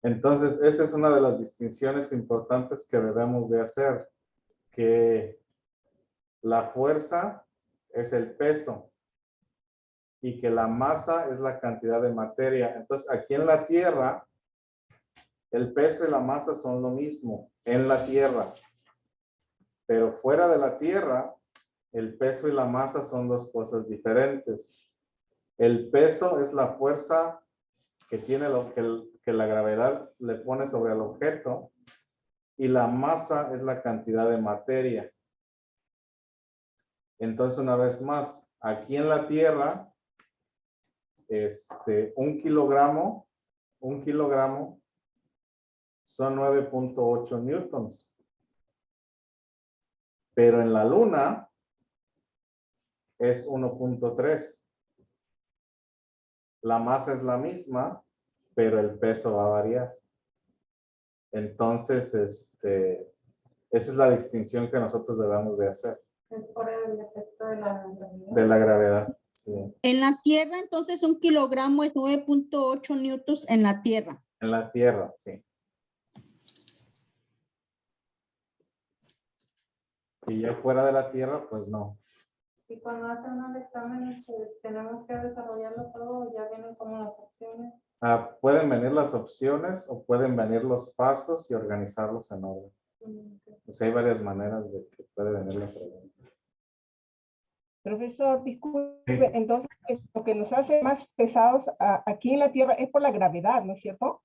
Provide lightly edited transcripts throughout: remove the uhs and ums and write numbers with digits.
Entonces, esa es una de las distinciones importantes que debemos de hacer, que la fuerza es el peso y que la masa es la cantidad de materia. Entonces, aquí en la Tierra, el peso y la masa son lo mismo en la Tierra, pero fuera de la Tierra, el peso y la masa son dos cosas diferentes. El peso es la fuerza que tiene que la gravedad le pone sobre el objeto y la masa es la cantidad de materia. Entonces, una vez más, aquí en la Tierra, un kilogramo son 9.8 newtons. Pero en la Luna es 1.3. La masa es la misma, pero el peso va a variar. Entonces, esa es la distinción que nosotros debemos de hacer. Es por el efecto de la gravedad. De la gravedad, sí. En la Tierra, entonces, un kilogramo es 9.8 newtons en la Tierra. En la Tierra, sí. Y ya fuera de la Tierra, pues no. Y cuando hacen el examen, tenemos que desarrollarlo todo, ya vienen como las opciones. Pueden venir las opciones o pueden venir los pasos y organizarlos en orden. Pues hay varias maneras de que puede venir la pregunta. Profesor, disculpe, entonces lo que nos hace más pesados aquí en la Tierra es por la gravedad, ¿no es cierto?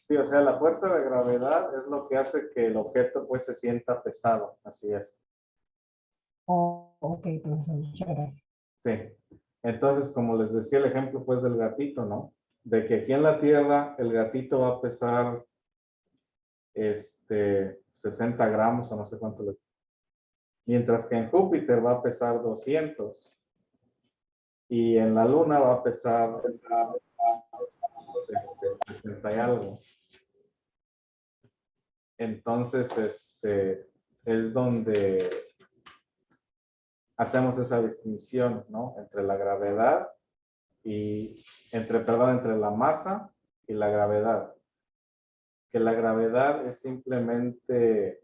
Sí, o sea, la fuerza de gravedad es lo que hace que el objeto pues se sienta pesado, así es. Oh, ok, profesor, muchas gracias. Sí. Entonces, como les decía el ejemplo pues del gatito, ¿no? De que aquí en la Tierra el gatito va a pesar 60 gramos o no sé cuánto le... Mientras que en Júpiter va a pesar 200 y en la Luna va a pesar 60 y algo. Entonces, es donde hacemos esa distinción, ¿no? Entre la gravedad y, entre la masa y la gravedad. Que la gravedad es simplemente,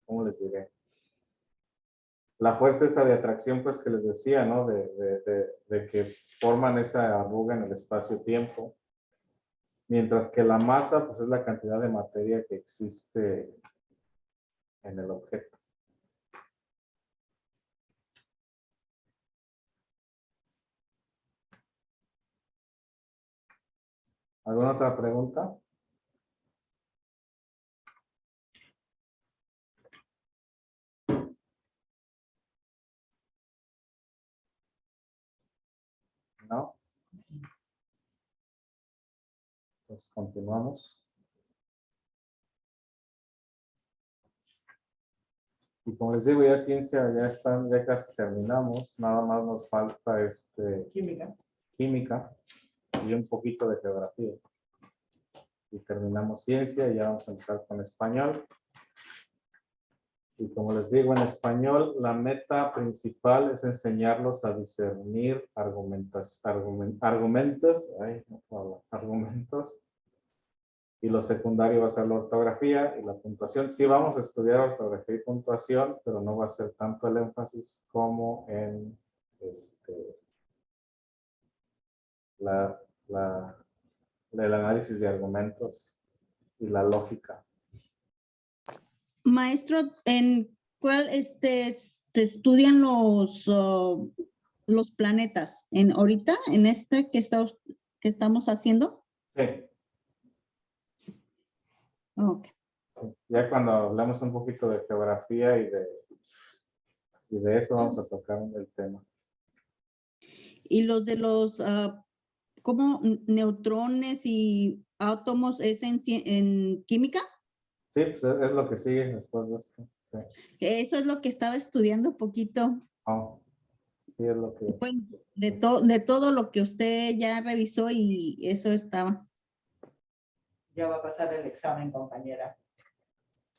¿cómo les diré? La fuerza esa de atracción, pues que les decía, ¿no? De que forman esa arruga en el espacio-tiempo. Mientras que la masa, pues es la cantidad de materia que existe en el objeto. ¿Alguna otra pregunta? ¿No? Entonces continuamos. Y como les digo, ya ciencia ya casi terminamos. Nada más nos falta química y un poquito de geografía. Y terminamos ciencia y ya vamos a empezar con español. Y como les digo, en español, la meta principal es enseñarlos a discernir argumentos. Y lo secundario va a ser la ortografía y la puntuación. Sí vamos a estudiar ortografía y puntuación, pero no va a ser tanto el énfasis como en el análisis de argumentos y la lógica. Maestro, ¿en cuál se estudian los planetas? ¿Ahorita, en que estamos haciendo? Sí. Ok. Sí. Ya cuando hablamos un poquito de geografía y de eso vamos a tocar el tema. ¿Y los de los como neutrones y átomos es en química? Sí, pues es lo que sigue después de esto. Sí. Eso es lo que estaba estudiando poquito. Oh, sí, es lo que... Bueno, de todo lo que usted ya revisó y eso estaba. Ya va a pasar el examen, compañera.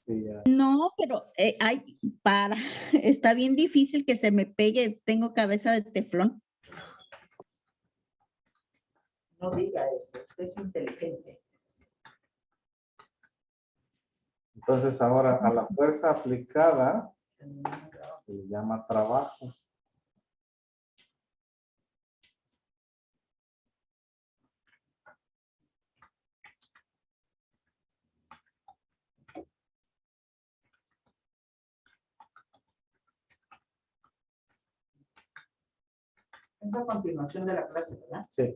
Sí, ya. No, pero está bien difícil que se me pegue, tengo cabeza de teflón. No diga eso, usted es inteligente. Entonces ahora a la fuerza aplicada se le llama trabajo. Es la continuación de la clase, ¿verdad? Sí.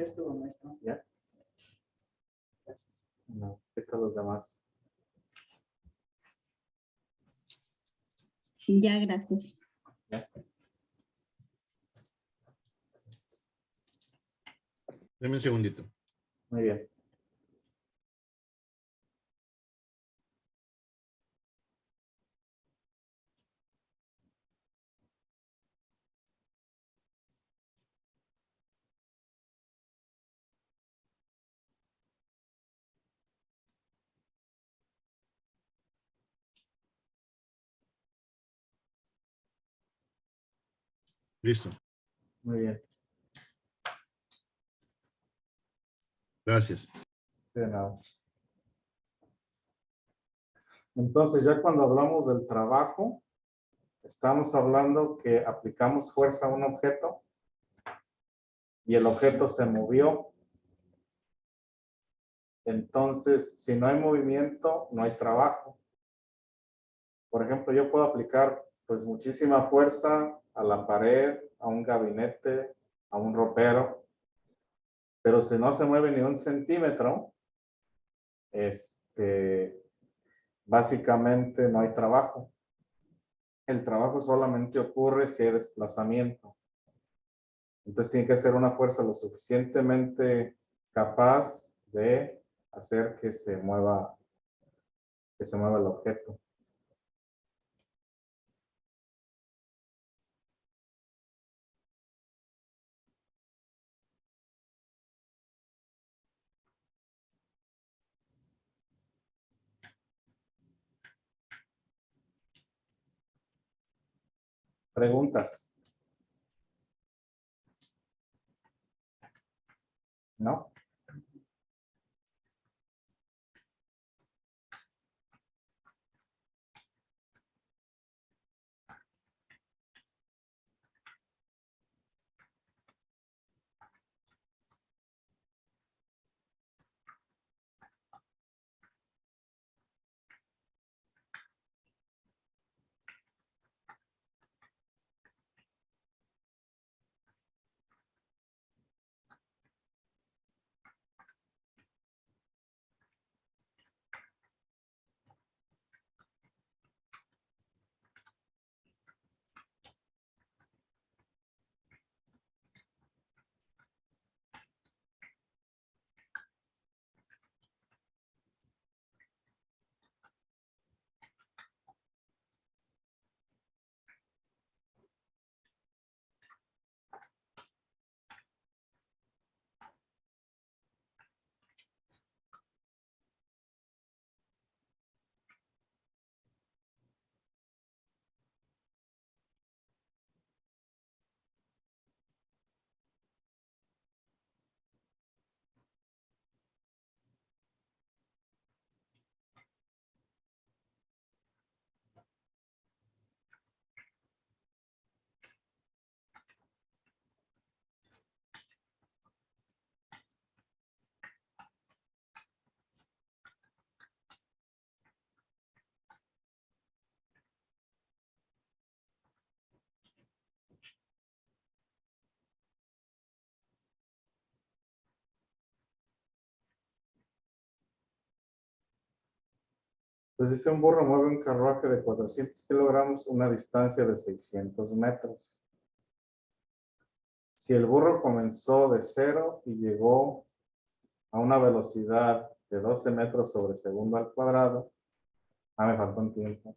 Ya estuvo, maestro. ¿Ya? No, checa los demás. Ya, gracias. Deme un segundito. Muy bien. Listo. Muy bien. Gracias. De nada. Entonces, ya cuando hablamos del trabajo, estamos hablando que aplicamos fuerza a un objeto y el objeto se movió. Entonces, si no hay movimiento, no hay trabajo. Por ejemplo, yo puedo aplicar pues muchísima fuerza a la pared, a un gabinete, a un ropero, pero si no se mueve ni un centímetro, básicamente no hay trabajo. El trabajo solamente ocurre si hay desplazamiento. Entonces tiene que ser una fuerza lo suficientemente capaz de hacer que se mueva el objeto. ¿Preguntas? ¿No? Pues si un burro mueve un carruaje de 400 kilogramos, una distancia de 600 metros. Si el burro comenzó de 0 y llegó a una velocidad de 12 metros sobre segundo al cuadrado, me faltó un tiempo.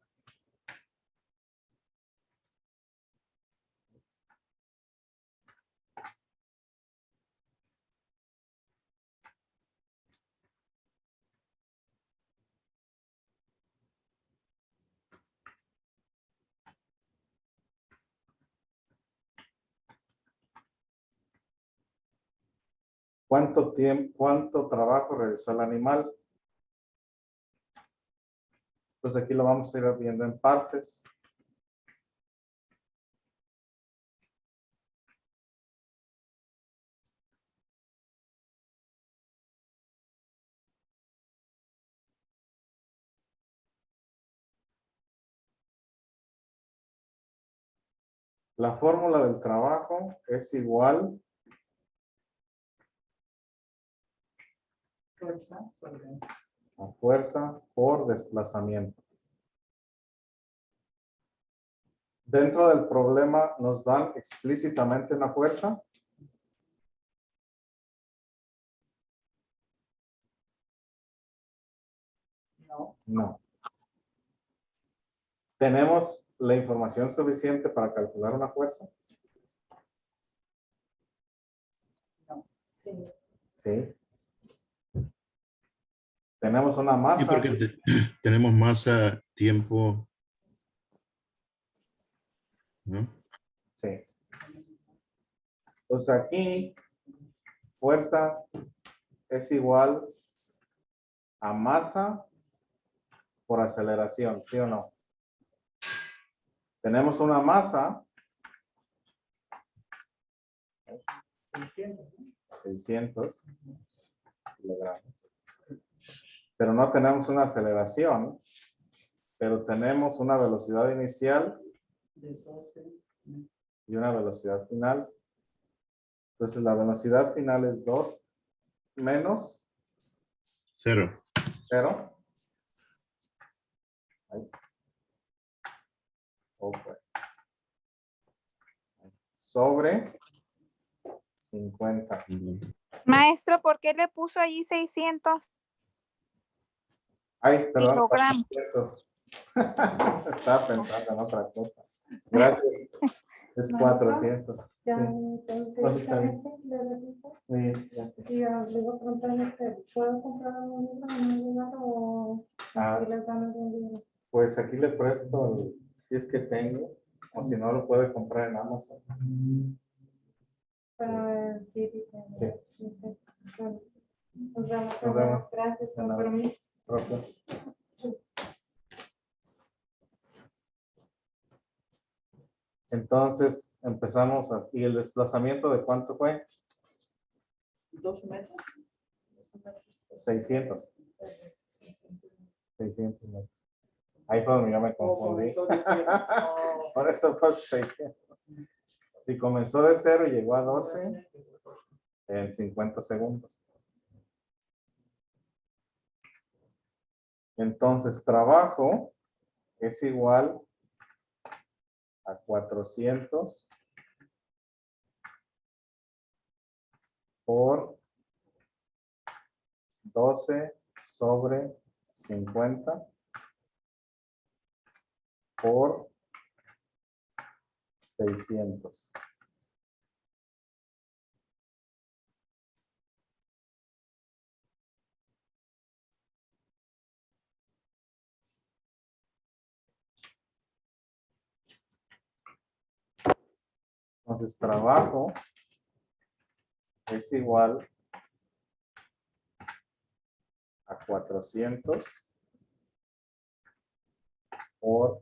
¿Cuánto trabajo realizó el animal? Pues aquí lo vamos a ir viendo en partes. La fórmula del trabajo es igual a fuerza por desplazamiento. Dentro del problema nos dan explícitamente una fuerza. No. No. ¿Tenemos la información suficiente para calcular una fuerza? No. Sí. Sí. Tenemos una Sí, masa. porque tenemos masa, tiempo, ¿no? Sí. Pues aquí, fuerza es igual a masa por aceleración, ¿sí o no? Tenemos una masa, 600 kilogramos, pero no tenemos una aceleración, pero tenemos una velocidad inicial y una velocidad final. Entonces la velocidad final es 2 menos 0. 0. Ahí. Oh, pues. Sobre 50. Maestro, ¿por qué le puso allí 600? Ay, perdón. Kilogramos. 400. Estaba pensando en otra cosa. Gracias. Es No, 400. Ya, Sí. entonces, Pues está bien. ¿le reviso? Sí, gracias. Y le iba a preguntar, ¿puedo comprar un libro en un lugar o Ah. aquí les dan algún libro? Pues aquí le presto, si es que tengo, o si no lo puede comprar en Amazon. Para el GD. Sí. Ok. Bueno, nos vemos. Nos vemos. Gracias, De con nada. permiso. Ok. Entonces empezamos así. ¿Y el desplazamiento de cuánto fue? 2 metros. 600. 600 metros. Ahí fue donde yo me confundí. Por eso fue 600. Si comenzó de 0 y llegó a 12 en 50 segundos. Entonces, trabajo es igual a 400 por 12 sobre 50 por 600. Entonces, trabajo es igual a 400 por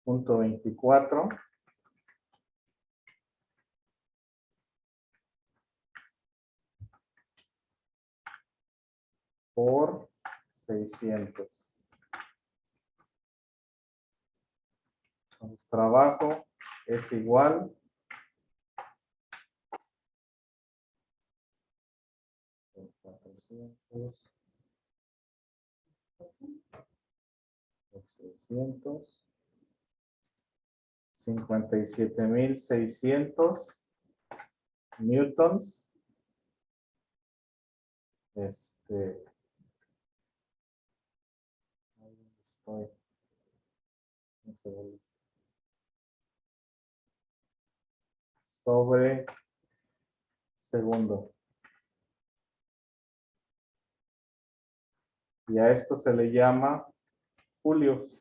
0.24 por 600. Entonces, trabajo es igual a 400 por 600. 57,600 newtons. Ahí estoy. Sobre segundo. Y a esto se le llama julios.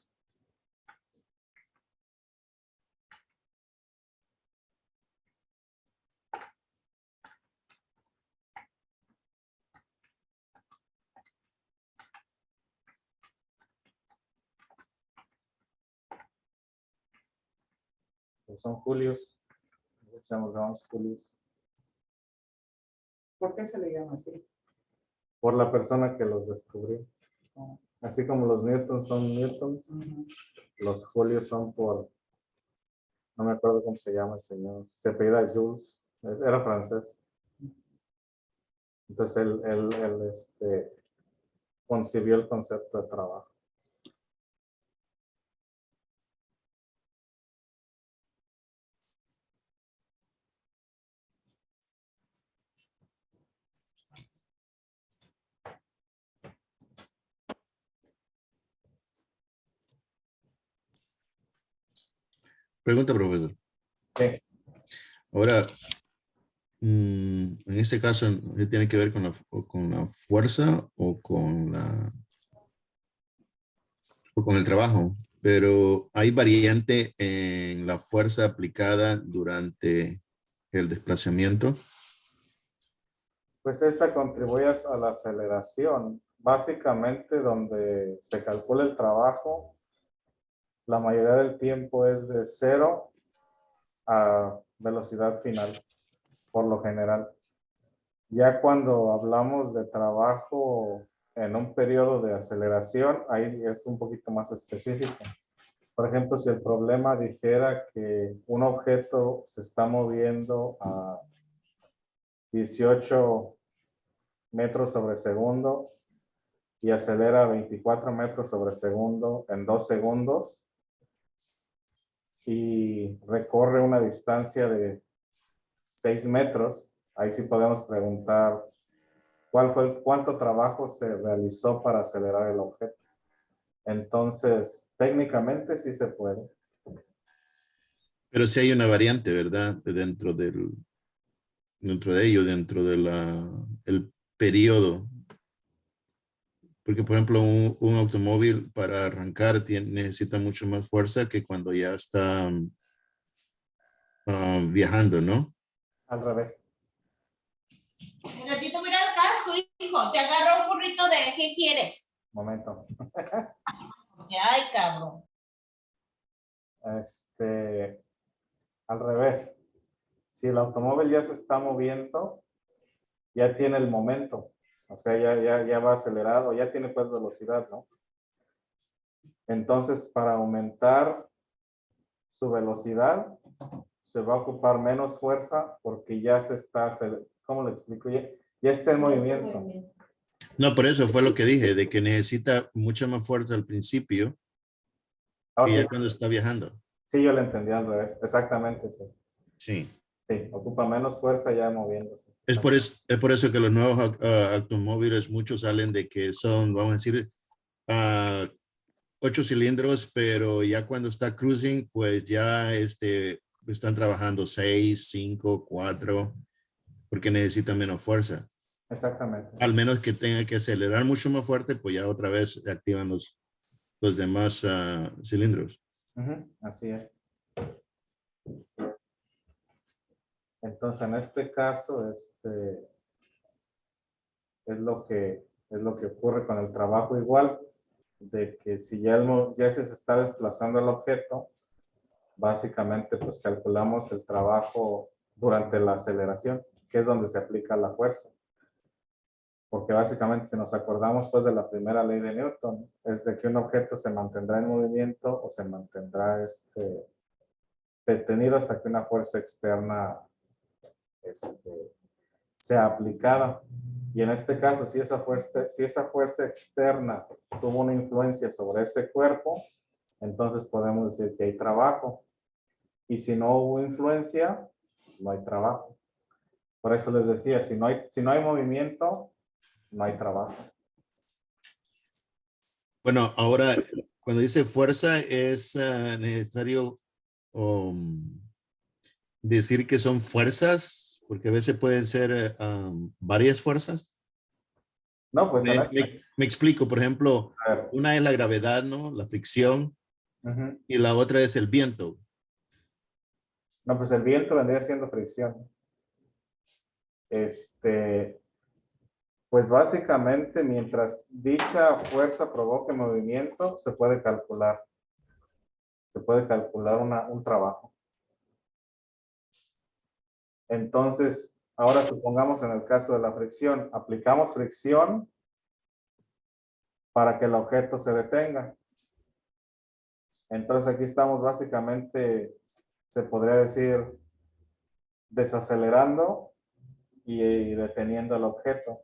Pues son julios. Les llamamos julios. ¿Por qué se le llama así? Por la persona que los descubrió. Así como los newtons son newtons, los julios son por, no me acuerdo cómo se llama el señor, se apellida Jules, era francés. Entonces él concibió el concepto de trabajo. Pregunta, profesor. Sí. Ahora, en este caso, ¿qué tiene que ver con la fuerza o con el trabajo? Pero hay variante en la fuerza aplicada durante el desplazamiento. Pues esa contribuye a la aceleración. Básicamente donde se calcula el trabajo, la mayoría del tiempo es de 0 a velocidad final, por lo general. Ya cuando hablamos de trabajo en un periodo de aceleración, ahí es un poquito más específico. Por ejemplo, si el problema dijera que un objeto se está moviendo a 18 metros sobre segundo y acelera 24 metros sobre segundo en 2 segundos y recorre una distancia de 6 metros, ahí sí podemos preguntar cuánto trabajo se realizó para acelerar el objeto. Entonces, técnicamente sí se puede. Pero sí hay una variante, ¿verdad? Dentro de ello, dentro de el periodo. Porque, por ejemplo, un automóvil para arrancar necesita mucho más fuerza que cuando ya está viajando, ¿no? Al revés. Un ratito, mira el casco, hijo. Te agarro un burrito de ¿qué quieres? Momento. Ay, cabrón. Al revés. Si el automóvil ya se está moviendo, ya tiene el momento. O sea, ya va acelerado, ya tiene pues velocidad, ¿no? Entonces, para aumentar su velocidad, se va a ocupar menos fuerza porque ya se está, ¿cómo le explico? Ya está en movimiento. No, por eso fue lo que dije, de que necesita mucha más fuerza al principio que Okay. ya cuando está viajando. Sí, yo lo entendí al revés. Exactamente, sí. Sí. Sí, ocupa menos fuerza ya moviéndose. Es por eso que los nuevos automóviles, muchos salen de que son, vamos a decir, 8 cilindros, pero ya cuando está cruising, pues ya están trabajando 6, 5, 4, porque necesitan menos fuerza. Exactamente. Al menos que tenga que acelerar mucho más fuerte, pues ya otra vez se activan los demás cilindros. Así es. Entonces, en este caso, es lo que ocurre con el trabajo igual, de que si ya se está desplazando el objeto, básicamente pues calculamos el trabajo durante la aceleración, que es donde se aplica la fuerza. Porque básicamente si nos acordamos pues de la primera ley de Newton, es de que un objeto se mantendrá en movimiento o se mantendrá detenido hasta que una fuerza externa sea aplicada. Y en este caso, si esa fuerza externa tuvo una influencia sobre ese cuerpo, entonces podemos decir que hay trabajo. Y si no hubo influencia, no hay trabajo. Por eso les decía, si no hay movimiento, no hay trabajo. Bueno, ahora, cuando dice fuerza, es necesario decir que son fuerzas, porque a veces pueden ser varias fuerzas. No, pues Me explico, por ejemplo, a ver. una es la gravedad, ¿no? La fricción, y la otra es el viento. No, pues el viento vendría siendo fricción. Pues básicamente, mientras dicha fuerza provoque movimiento, se puede calcular. Se puede calcular un trabajo. Entonces, ahora supongamos en el caso de la fricción, aplicamos fricción para que el objeto se detenga. Entonces aquí estamos básicamente, se podría decir, desacelerando y deteniendo el objeto.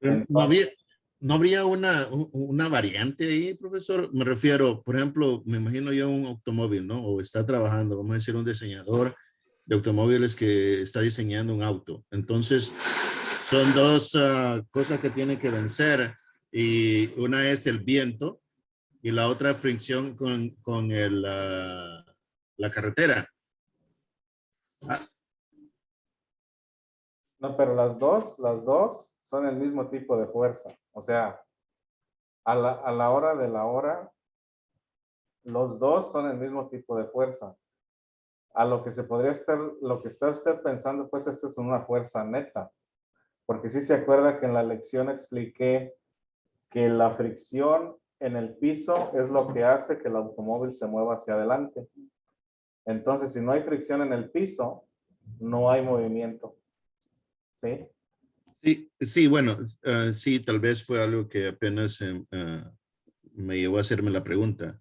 Entonces, ¿No habría una variante ahí, profesor? Me refiero, por ejemplo, me imagino yo un automóvil, ¿no? O está trabajando, vamos a decir, un diseñador de automóviles que está diseñando un auto. Entonces, son dos cosas que tiene que vencer. Y una es el viento y la otra fricción con la carretera. no, pero las dos son el mismo tipo de fuerza. O sea, a la hora de la hora, los dos son el mismo tipo de fuerza. A lo que se podría estar, lo que está usted pensando, pues esta es una fuerza neta. Porque sí se acuerda que en la lección expliqué que la fricción en el piso es lo que hace que el automóvil se mueva hacia adelante. Entonces, si no hay fricción en el piso, no hay movimiento. ¿Sí? Sí, bueno, sí, tal vez fue algo que apenas me llevó a hacerme la pregunta.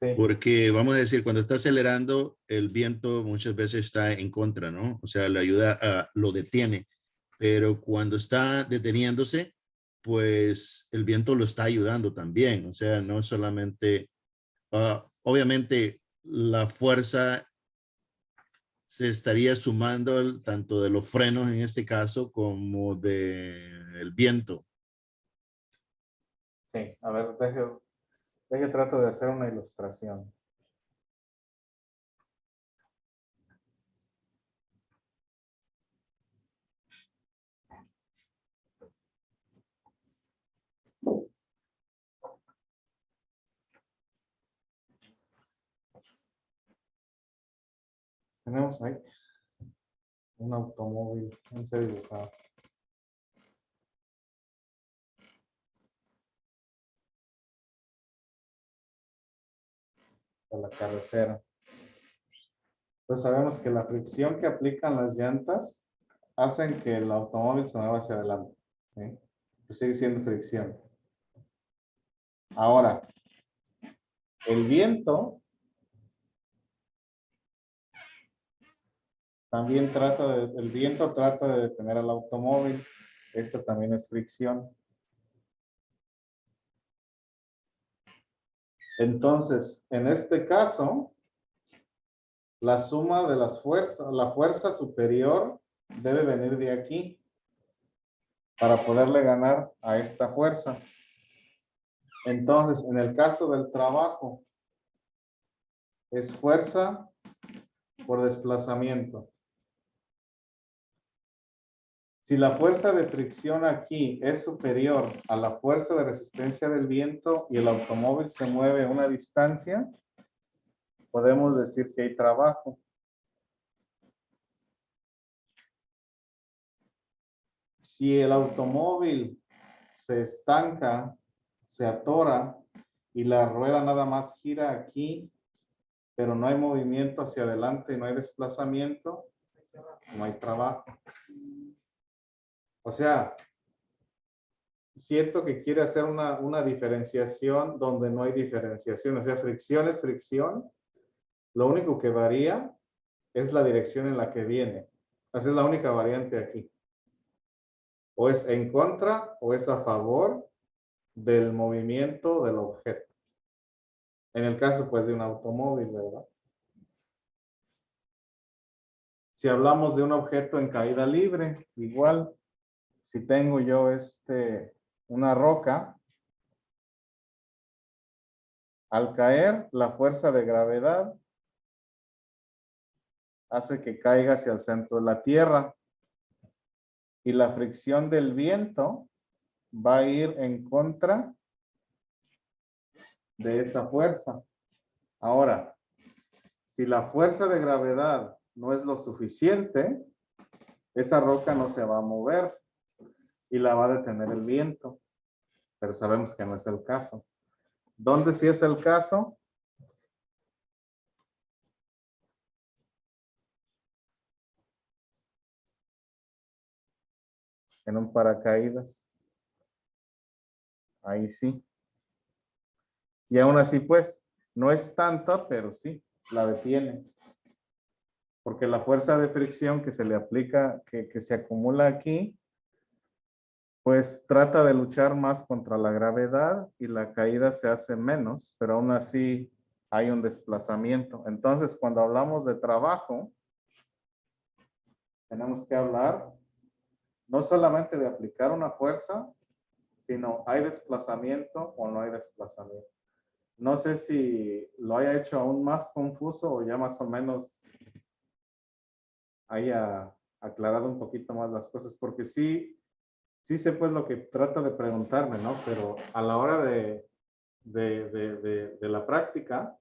Sí. Porque vamos a decir, cuando está acelerando, el viento muchas veces está en contra, ¿no? O sea, le ayuda lo detiene. Pero cuando está deteniéndose, pues el viento lo está ayudando también. O sea, no es solamente, obviamente la fuerza se estaría sumando tanto de los frenos en este caso como del viento. Sí, a ver, deje trato de hacer una ilustración. Tenemos ahí un automóvil, un ser dibujado. De la carretera. Pues sabemos que la fricción que aplican las llantas hacen que el automóvil se mueva hacia adelante. ¿Sí? Pues sigue siendo fricción. Ahora, el viento también el viento trata de detener al automóvil. Esta también es fricción. Entonces, en este caso, la suma de las fuerzas, la fuerza superior debe venir de aquí para poderle ganar a esta fuerza. Entonces, en el caso del trabajo, es fuerza por desplazamiento. Si la fuerza de fricción aquí es superior a la fuerza de resistencia del viento y el automóvil se mueve una distancia, podemos decir que hay trabajo. Si el automóvil se estanca, se atora y la rueda nada más gira aquí, pero no hay movimiento hacia adelante, no hay desplazamiento, no hay trabajo. O sea, siento que quiere hacer una diferenciación donde no hay diferenciación. O sea, fricción es fricción. Lo único que varía es la dirección en la que viene. Esa es la única variante aquí. O es en contra o es a favor del movimiento del objeto. En el caso, pues, de un automóvil, ¿verdad? Si hablamos de un objeto en caída libre, igual, si tengo yo una roca, al caer, la fuerza de gravedad hace que caiga hacia el centro de la tierra. Y la fricción del viento va a ir en contra de esa fuerza. Ahora, si la fuerza de gravedad no es lo suficiente, esa roca no se va a mover y la va a detener el viento. Pero sabemos que no es el caso. ¿Dónde sí es el caso? En un paracaídas. Ahí sí. Y aún así, pues, no es tanta, pero sí, la detiene. Porque la fuerza de fricción que se le aplica, que se acumula aquí, pues trata de luchar más contra la gravedad y la caída se hace menos, pero aún así hay un desplazamiento. Entonces, cuando hablamos de trabajo, tenemos que hablar no solamente de aplicar una fuerza, sino hay desplazamiento o no hay desplazamiento. No sé si lo haya hecho aún más confuso o ya más o menos haya aclarado un poquito más las cosas, porque sí sé pues lo que trato de preguntarme, ¿no? Pero a la hora de la práctica,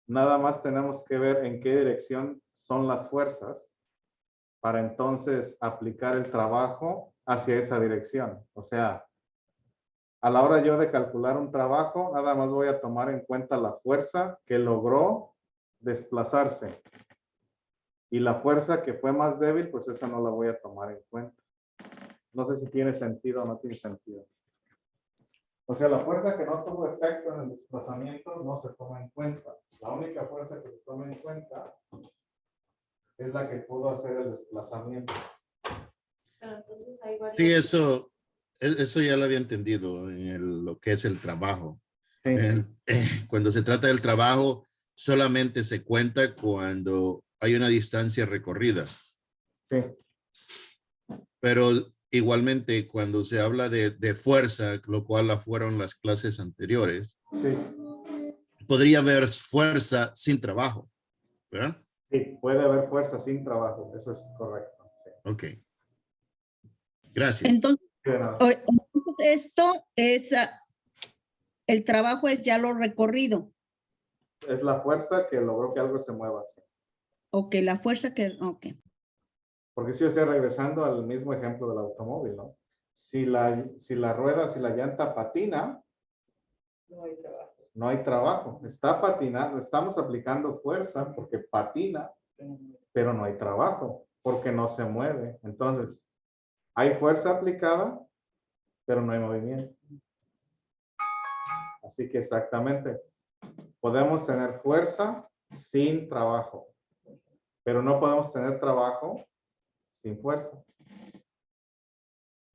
nada más tenemos que ver en qué dirección son las fuerzas para entonces aplicar el trabajo hacia esa dirección. O sea, a la hora yo de calcular un trabajo, nada más voy a tomar en cuenta la fuerza que logró desplazarse. Y la fuerza que fue más débil, pues esa no la voy a tomar en cuenta. No sé si tiene sentido o no tiene sentido. O sea, la fuerza que no tuvo efecto en el desplazamiento no se toma en cuenta. La única fuerza que se toma en cuenta es la que pudo hacer el desplazamiento. Pero entonces hay varias. Sí, eso Eso ya lo había entendido en lo que es el trabajo. Sí, Cuando se trata del trabajo, solamente se cuenta cuando hay una distancia recorrida. sí, Pero igualmente cuando se habla de fuerza, lo cual fueron las clases anteriores, sí, podría haber fuerza sin trabajo, ¿verdad? sí, puede haber fuerza sin trabajo, eso es correcto. Sí. Ok. Gracias. Entonces, Sí, de nada. esto es, el trabajo es ya lo recorrido. Es la fuerza que logró que algo se mueva. Sí. Ok, la fuerza que, ok. Porque si yo estoy regresando al mismo ejemplo del automóvil, ¿no? Si la rueda, si la llanta patina, No hay trabajo. no hay trabajo. Está patinando, estamos aplicando fuerza porque patina, pero no hay trabajo porque no se mueve. Entonces, hay fuerza aplicada, pero no hay movimiento. Así que exactamente, podemos tener fuerza sin trabajo, pero no podemos tener trabajo sin fuerza.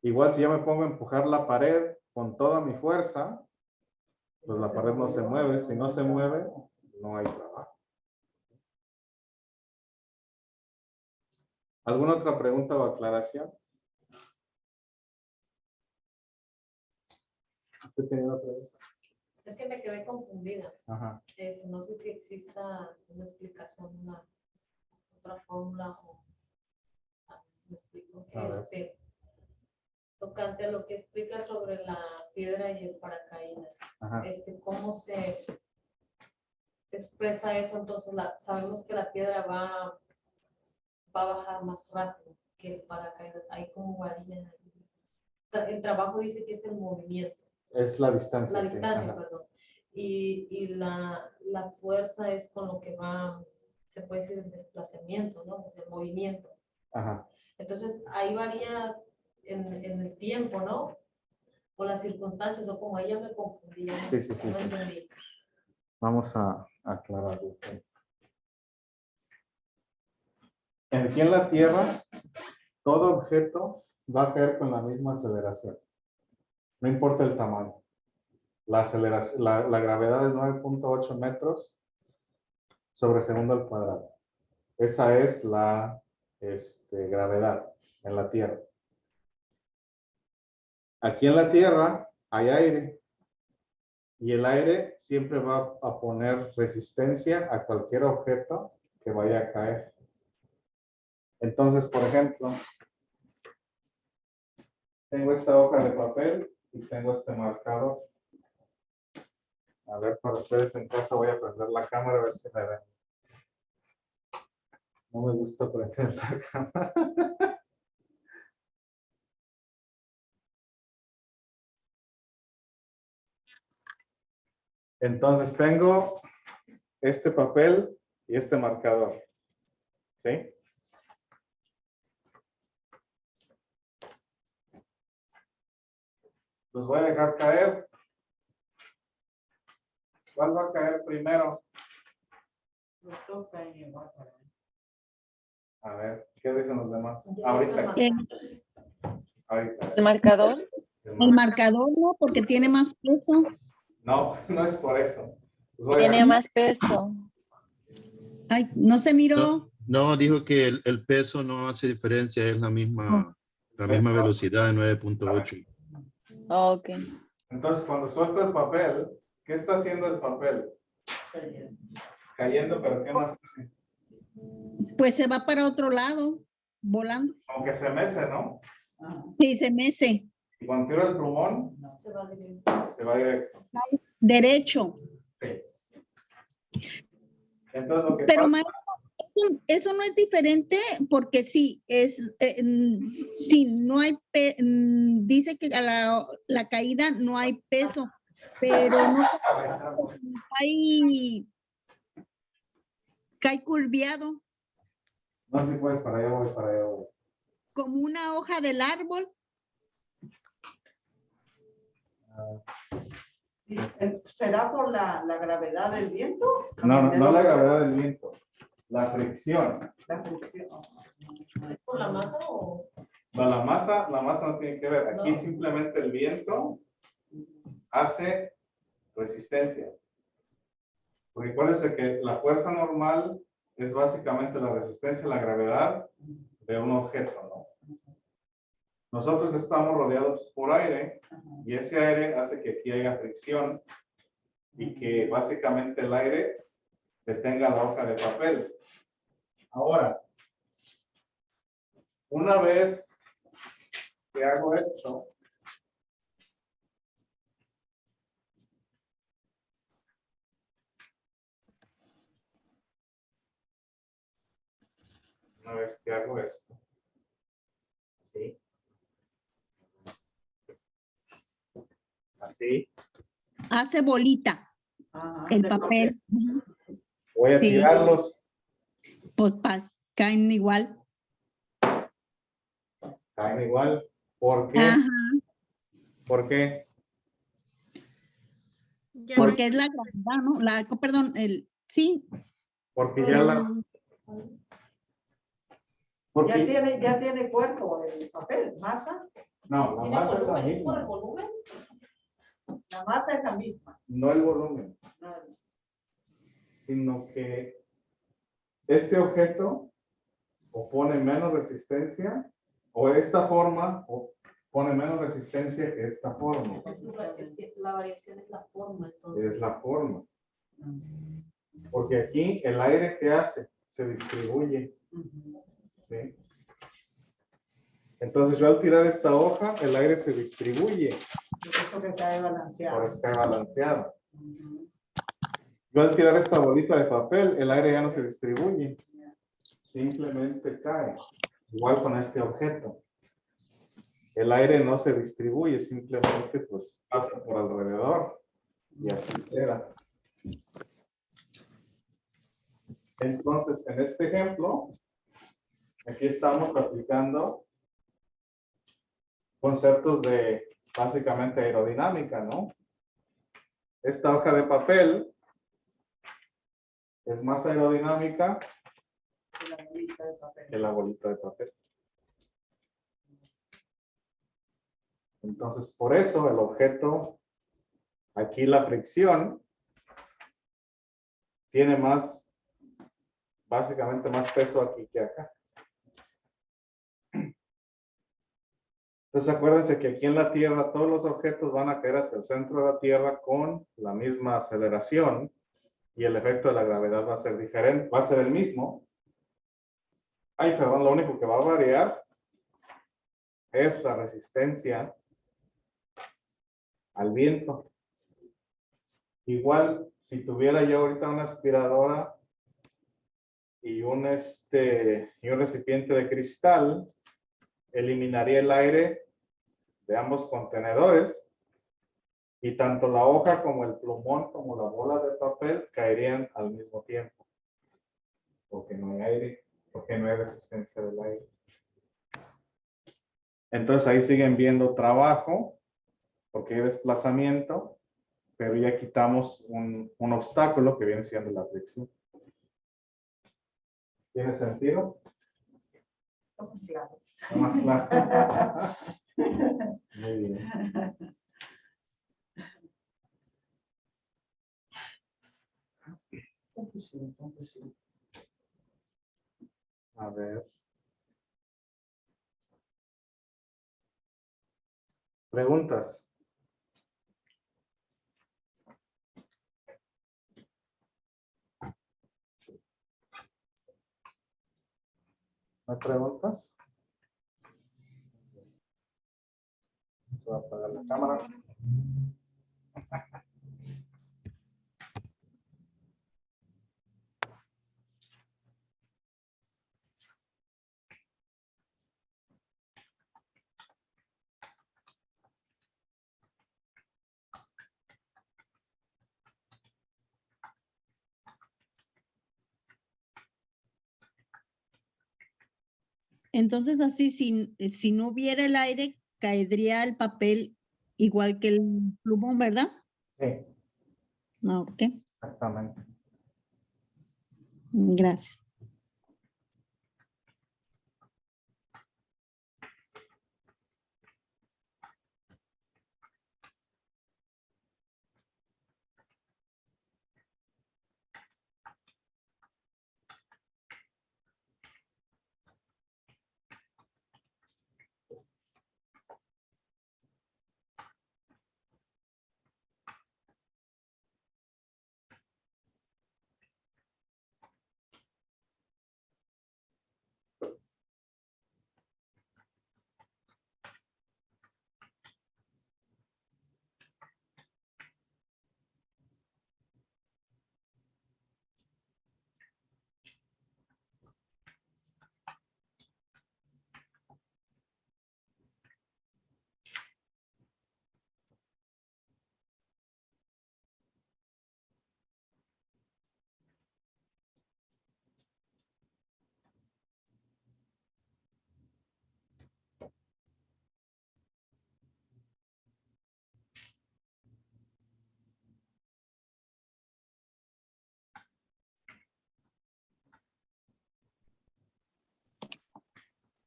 Igual si yo me pongo a empujar la pared con toda mi fuerza, pues la pared no se mueve. Si no se mueve, no hay trabajo. ¿Alguna otra pregunta o aclaración? ¿Usted tiene una pregunta? Es que me quedé confundida. Ajá. No sé si exista una explicación, una otra fórmula o a ver si me explico. A ver. Tocante a lo que explica sobre la piedra y el paracaídas. Ajá. ¿Cómo se expresa eso? Entonces sabemos que la piedra va a bajar más rápido que el paracaídas. Ahí como varía. El trabajo dice que es el movimiento. Es la distancia. La distancia, sí. perdón. Y la fuerza es con lo que va, se puede decir, el desplazamiento, ¿no? El movimiento. Ajá. Entonces, ahí varía en el tiempo, ¿no? O las circunstancias, o como ella me confundía. Sí, sí, sí. No entendí. Vamos a aclararlo. Aquí en la Tierra, todo objeto va a caer con la misma aceleración. No importa el tamaño. La gravedad es 9.8 metros sobre segundo al cuadrado. Esa es la gravedad en la Tierra. Aquí en la Tierra hay aire. Y el aire siempre va a poner resistencia a cualquier objeto que vaya a caer. Entonces, por ejemplo, tengo esta hoja de papel y tengo este marcador. A ver, para ustedes en casa voy a prender la cámara a ver si me ven. No me gusta prender la cámara. Entonces tengo este papel y este marcador. ¿Sí? Los voy a dejar caer. ¿Cuál va a caer primero? A ver, ¿qué dicen los demás? Ahorita. Ahorita. ¿El marcador? El marcador, ¿no? Porque tiene más peso. No, no es por eso. Los voy a Tiene dejar- más peso. Ay, no se miró. No, dijo que el peso no hace diferencia, es la misma velocidad de 9.8. Ok. Entonces, cuando suelto el papel, ¿qué está haciendo el papel? Cayendo, pero ¿qué más hace? Pues se va para otro lado, volando. Aunque se mece, ¿no? Sí, se mece. Y cuando tiro el plumón, Se va directo. se va directo. Derecho. Sí. Entonces, lo que Pero pasa- maestro, eso no es diferente porque sí, sí, no hay, dice que a la caída no hay peso, pero no hay, cae curviado, No, si puedes, para allá voy, para allá voy. como una hoja del árbol. Sí, ¿será por la gravedad del viento? No la gravedad del viento, la fricción. La fricción. ¿Por la masa o? No, la masa no tiene que ver. Aquí No. simplemente el viento hace resistencia. Porque acuérdense que la fuerza normal es básicamente la resistencia a la gravedad de un objeto, ¿no? Nosotros estamos rodeados por aire y ese aire hace que aquí haya fricción y que básicamente el aire detenga la hoja de papel. Ahora, una vez que hago esto, ¿sí? Así. Hace bolita Ajá, el de papel. Ujú. Voy a Sí. tirarlos. Pues caen igual. Caen igual. ¿Por qué? Ajá, ¿Por qué? Ya porque es la gravedad, ¿no? Perdón, sí. Porque ya la... Porque, ya tiene cuerpo el papel, masa. no, la ¿Tiene masa es la volumen? ¿Es por el misma. volumen? La masa es la misma. No el volumen, No, sino que este objeto opone menos resistencia o esta forma pone menos resistencia que esta forma. Entonces, la variación es la forma, entonces. Es la forma. Porque aquí el aire que hace se distribuye. ¿Sí? Entonces yo al tirar esta hoja, el aire se distribuye. por eso que cae balanceado. Por eso cae balanceado. Yo al tirar esta bolita de papel, el aire ya no se distribuye. Simplemente cae. Igual con este objeto. El aire no se distribuye, simplemente pues pasa por alrededor. Y así queda. Entonces, en este ejemplo, aquí estamos aplicando conceptos de básicamente aerodinámica, ¿no? Esta hoja de papel es más aerodinámica La bolita de papel. que la bolita de papel. Entonces, por eso el objeto, aquí la fricción, tiene más, básicamente más peso aquí que acá. Entonces acuérdense que aquí en la Tierra todos los objetos van a caer hacia el centro de la Tierra con la misma aceleración y el efecto de la gravedad va a ser diferente, va a ser el mismo. Ay, perdón, lo único que va a variar es la resistencia al viento. Igual, si tuviera yo ahorita una aspiradora y un recipiente de cristal, eliminaría el aire de ambos contenedores y tanto la hoja como el plumón como la bola de papel caerían al mismo tiempo. Porque no hay aire, porque no hay resistencia del aire. Entonces ahí siguen viendo trabajo, porque hay desplazamiento, pero ya quitamos un obstáculo que viene siendo la fricción. ¿Tiene sentido? Claro. ¿No más claro? Muy bien. A ver. Preguntas. ¿No hay preguntas? Se va a apagar la cámara. Entonces así, si no hubiera el aire, caería el papel igual que el plumón, ¿verdad? Sí, No, ok, exactamente. gracias.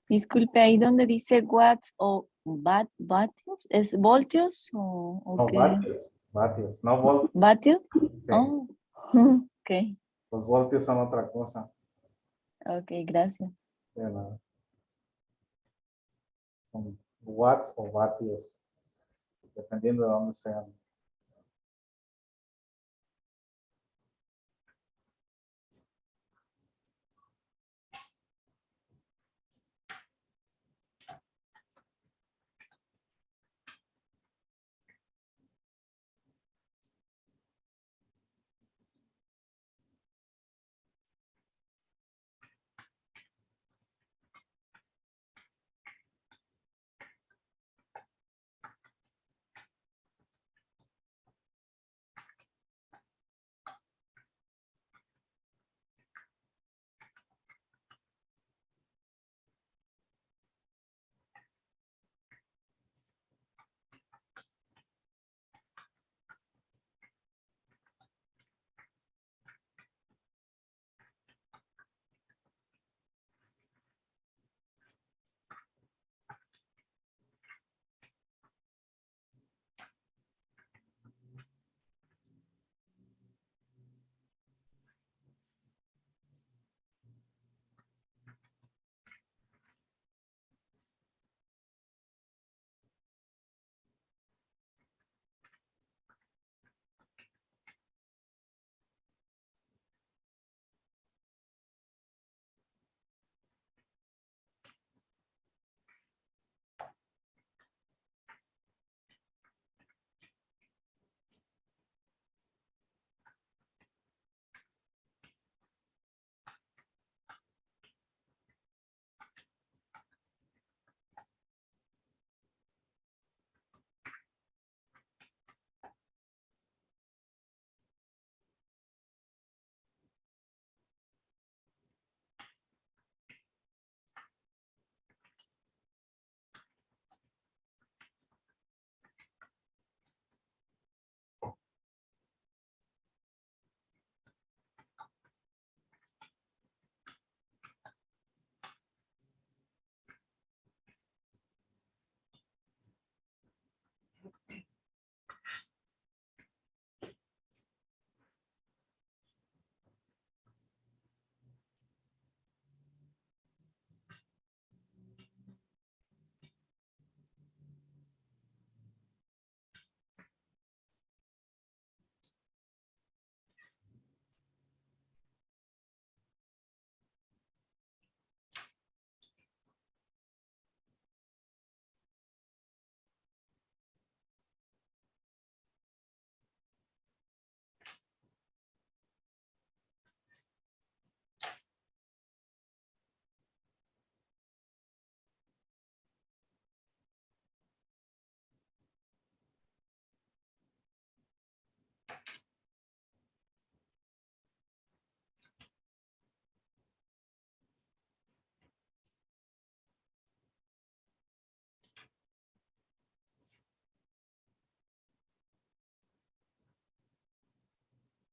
Disculpe, ahí donde dice watts o vatios, ¿es voltios o No, qué? vatios, no voltios. ¿Vatios? Sí, Oh, ok, los voltios son otra cosa. ok, gracias. Sí, no. Son watts o vatios, dependiendo de dónde sean.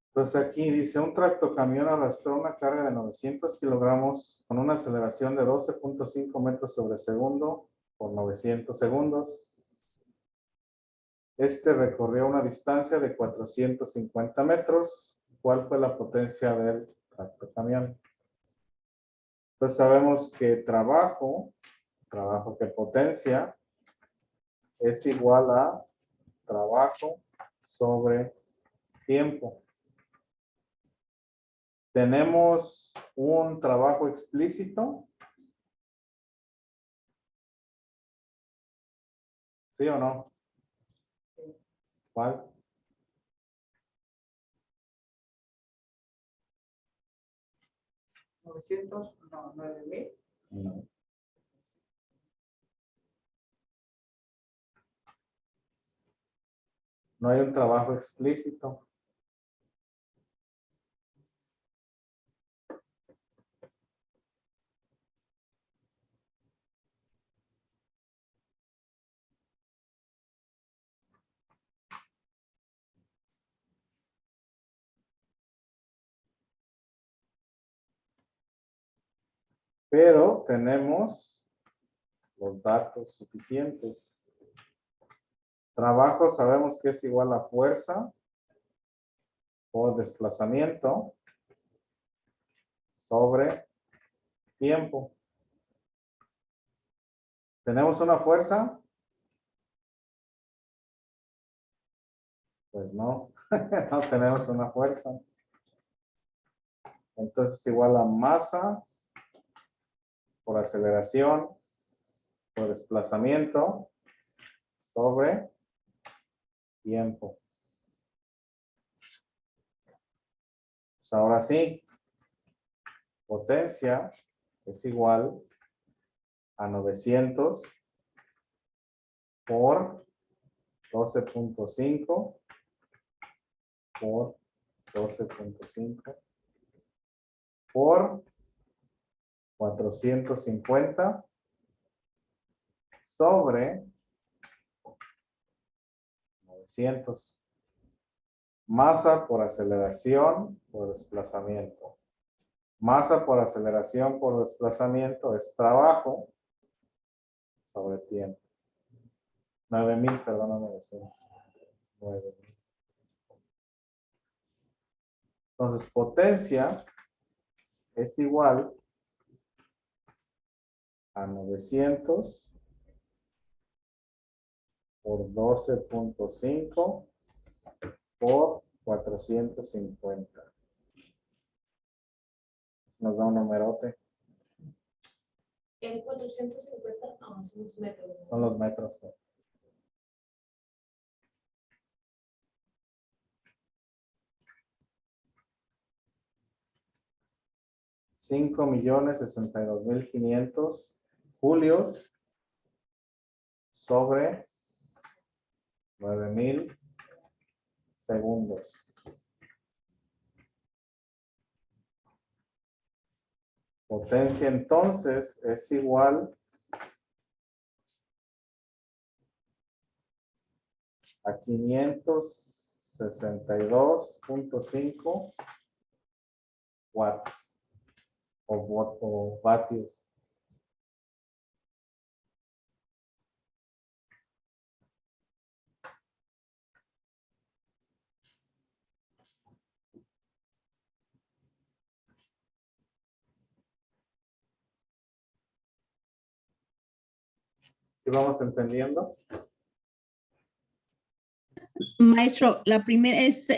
Entonces aquí dice, un tractocamión arrastró una carga de 900 kilogramos con una aceleración de 12.5 metros sobre segundo por 900 segundos. Este recorrió una distancia de 450 metros. ¿Cuál fue la potencia del tractocamión? Entonces sabemos que trabajo que potencia, es igual a trabajo sobre tiempo. Tenemos un trabajo explícito. ¿Sí o no? ¿Cuál? ¿900? No, 9,000. No. No hay un trabajo explícito. Pero tenemos los datos suficientes. Trabajo sabemos que es igual a fuerza por desplazamiento sobre tiempo. ¿Tenemos una fuerza? Pues no, no tenemos una fuerza. Entonces igual a masa por aceleración por desplazamiento sobre tiempo. Pues ahora sí, potencia es igual a 900 por 12.5 por 12.5 por 450 sobre 900. Masa por aceleración por desplazamiento. Masa por aceleración por desplazamiento es trabajo sobre tiempo. 9,000, perdóname. 9,000. Entonces, potencia es igual a 900 por 12.5 por 450. Nos da un numerote. En 450, son los metros. Son los metros. Sí. $5,062,500 julios sobre 9,000 segundos. Potencia entonces es igual a 562.5 watts o vatios. ¿Sí vamos entendiendo? Maestro, la primera es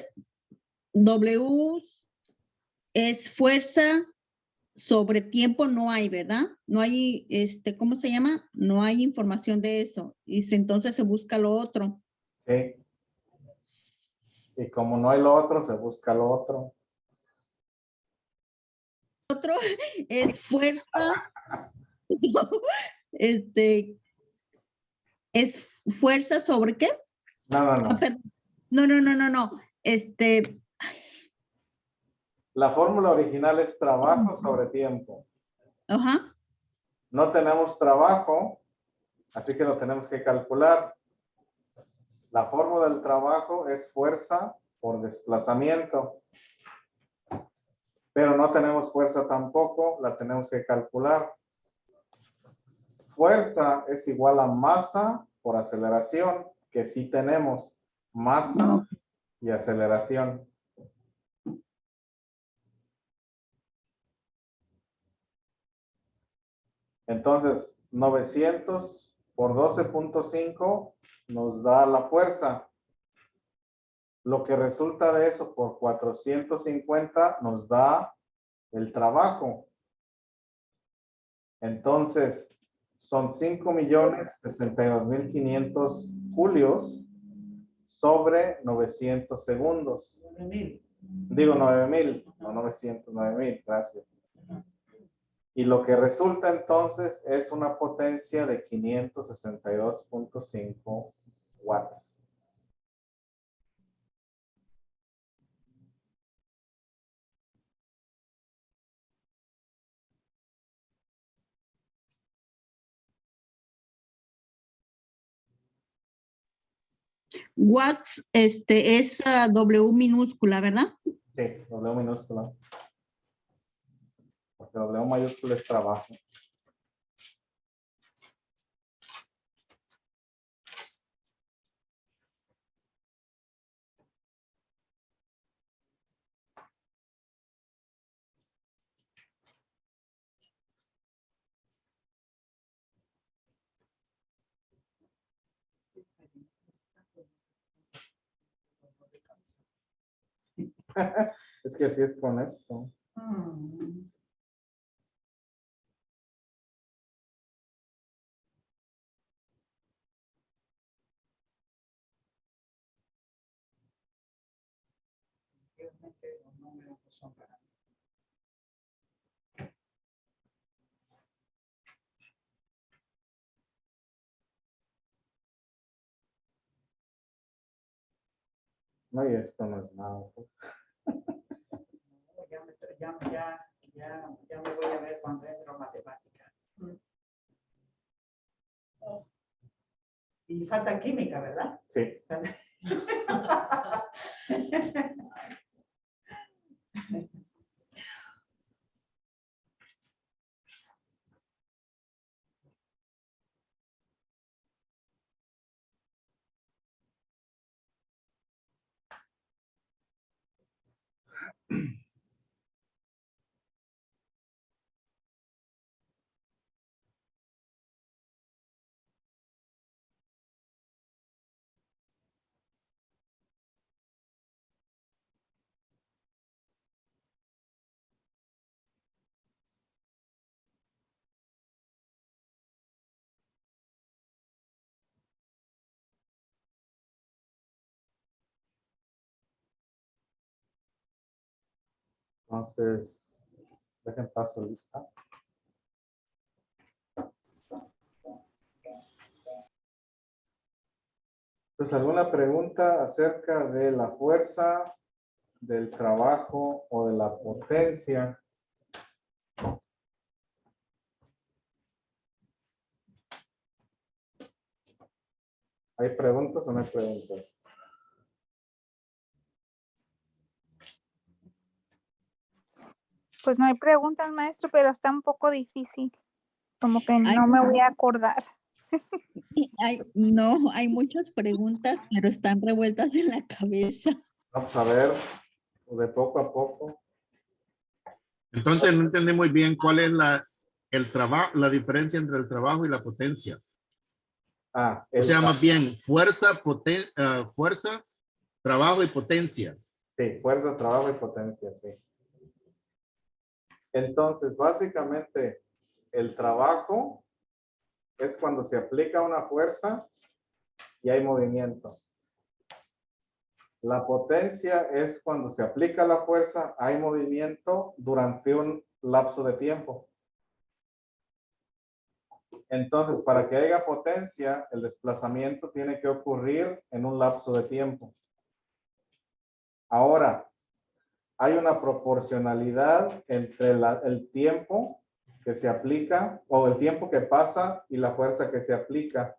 W, es fuerza sobre tiempo, no hay, ¿verdad? No hay, ¿cómo se llama? No hay información de eso. Y entonces se busca lo otro. Sí. Y como no hay lo otro, se busca lo otro. Otro es fuerza. ¿Es fuerza sobre qué? No. Perdón. No. La fórmula original es trabajo sobre tiempo. Ajá. No tenemos trabajo, así que lo tenemos que calcular. La fórmula del trabajo es fuerza por desplazamiento. Pero no tenemos fuerza tampoco, la tenemos que calcular. Fuerza es igual a masa por aceleración, que sí tenemos masa y aceleración. Entonces, 900 por 12.5 nos da la fuerza. Lo que resulta de eso por 450 nos da el trabajo. Entonces, son 5,062,500 julios sobre 900 segundos. 9,000. Digo 9,000, no 900, 9,000, gracias. Y lo que resulta entonces es una potencia de 562.5 watts. Watts, es W minúscula, ¿verdad? Sí, W minúscula. Porque W mayúscula es trabajo. Es que así es con esto. Mm. Realmente los números no son para mí. No, y esto no es nada, pues. No, ya me voy a ver cuando entro a matemática. Oh. Y falta química, ¿verdad? Sí. Entonces, dejen paso lista. Entonces, ¿alguna pregunta acerca de la fuerza, del trabajo o de la potencia? ¿Hay preguntas o no hay preguntas? Pues no hay preguntas, maestro, pero está un poco difícil. Como que Hay, no me voy a acordar. no, hay muchas preguntas, pero están revueltas en la cabeza. Vamos a ver, de poco a poco. Entonces no entendí muy bien cuál es la diferencia entre el trabajo y la potencia. Ah, O sea, más bien fuerza, fuerza, trabajo y potencia. Sí, fuerza, trabajo y potencia, sí. Entonces, básicamente, el trabajo es cuando se aplica una fuerza y hay movimiento. La potencia es cuando se aplica la fuerza, hay movimiento durante un lapso de tiempo. Entonces, para que haya potencia, el desplazamiento tiene que ocurrir en un lapso de tiempo. Ahora, hay una proporcionalidad entre el tiempo que se aplica o el tiempo que pasa y la fuerza que se aplica.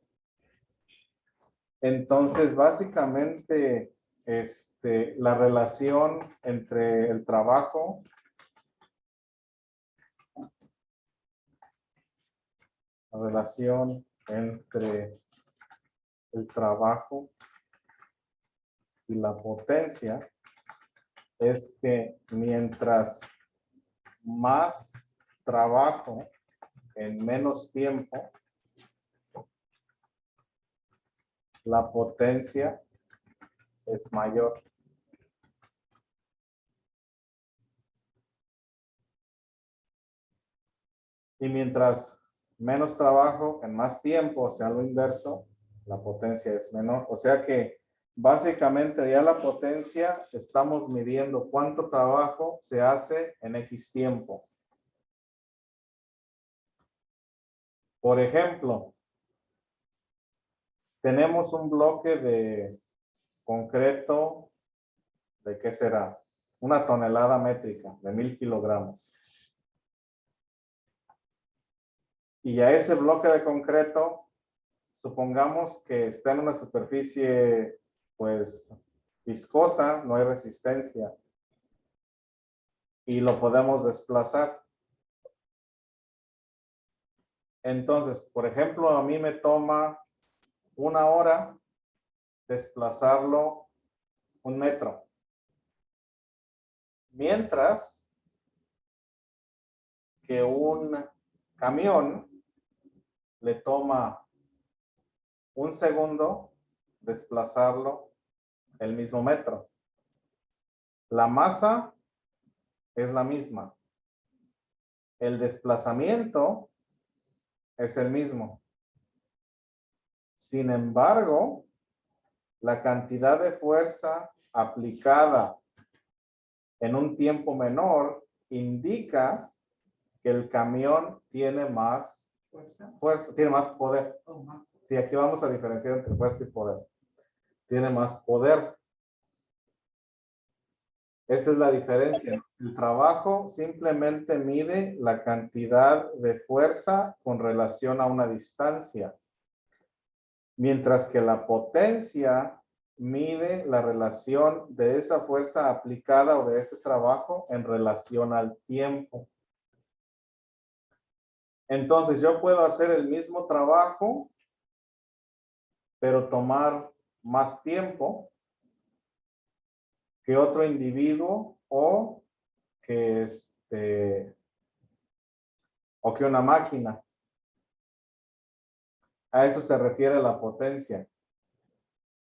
Entonces, básicamente, la relación entre el trabajo y la potencia es que mientras más trabajo en menos tiempo, la potencia es mayor. Y mientras menos trabajo en más tiempo, o sea, lo inverso, la potencia es menor. O sea que básicamente ya la potencia estamos midiendo cuánto trabajo se hace en X tiempo. Por ejemplo, tenemos un bloque de concreto, ¿de qué será? Una tonelada métrica, de 1000 kilogramos. Y a ese bloque de concreto, supongamos que está en una superficie, pues, viscosa, no hay resistencia. Y lo podemos desplazar. Entonces, por ejemplo, a mí me toma 1 hora desplazarlo 1 metro. Mientras que un camión le toma 1 segundo desplazarlo el mismo metro. La masa es la misma. El desplazamiento es el mismo. Sin embargo, la cantidad de fuerza aplicada en un tiempo menor indica que el camión tiene más fuerza, tiene más poder. Sí, aquí vamos a diferenciar entre fuerza y poder. Tiene más poder. Esa es la diferencia. El trabajo simplemente mide la cantidad de fuerza con relación a una distancia, mientras que la potencia mide la relación de esa fuerza aplicada o de ese trabajo en relación al tiempo. Entonces yo puedo hacer el mismo trabajo, pero tomar más tiempo que otro individuo o que una máquina. A eso se refiere la potencia.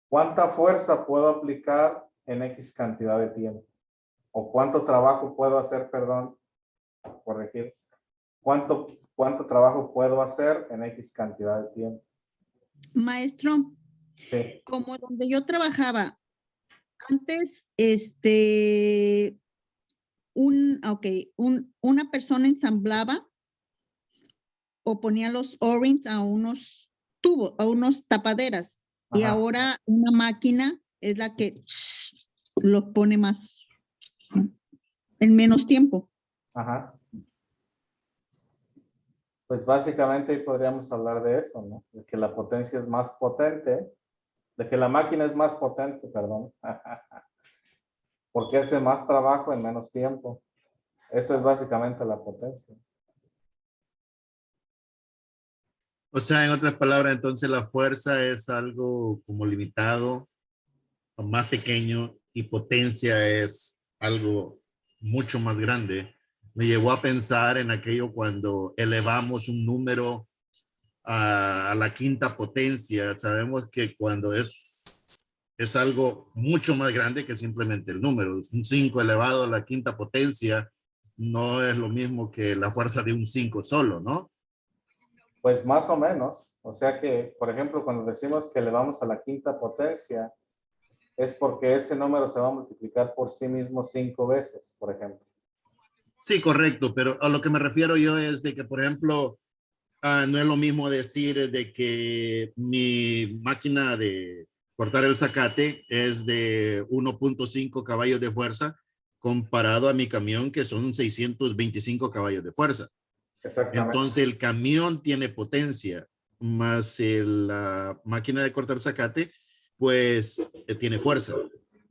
¿Cuánta fuerza puedo aplicar en X cantidad de tiempo? ¿O cuánto trabajo puedo hacer, perdón, corregir? ¿Cuánto trabajo puedo hacer en X cantidad de tiempo? Maestro, Sí. como donde yo trabajaba, antes, una persona ensamblaba o ponía los O-rings a unos tubos, a unos tapaderas. Y Ajá. ahora una máquina es la que los pone más en menos tiempo. Ajá. Pues básicamente podríamos hablar de eso, ¿no? De que la potencia es más potente, de que la máquina es más potente, perdón. Porque hace más trabajo en menos tiempo. Eso es básicamente la potencia. O sea, en otras palabras, entonces la fuerza es algo como limitado, o más pequeño, y potencia es algo mucho más grande. Me llevó a pensar en aquello cuando elevamos un número a la quinta potencia. Sabemos que cuando es algo mucho más grande que simplemente el número. Un 5 elevado a la quinta potencia no es lo mismo que la fuerza de un 5 solo, ¿no? Pues más o menos. O sea que, por ejemplo, cuando decimos que elevamos a la quinta potencia, es porque ese número se va a multiplicar por sí mismo 5 veces, por ejemplo. Sí, correcto, pero a lo que me refiero yo es de que, por ejemplo, no es lo mismo decir de que mi máquina de cortar el zacate es de 1.5 caballos de fuerza comparado a mi camión que son 625 caballos de fuerza. Exactamente. Entonces el camión tiene potencia, más la máquina de cortar zacate, pues tiene fuerza.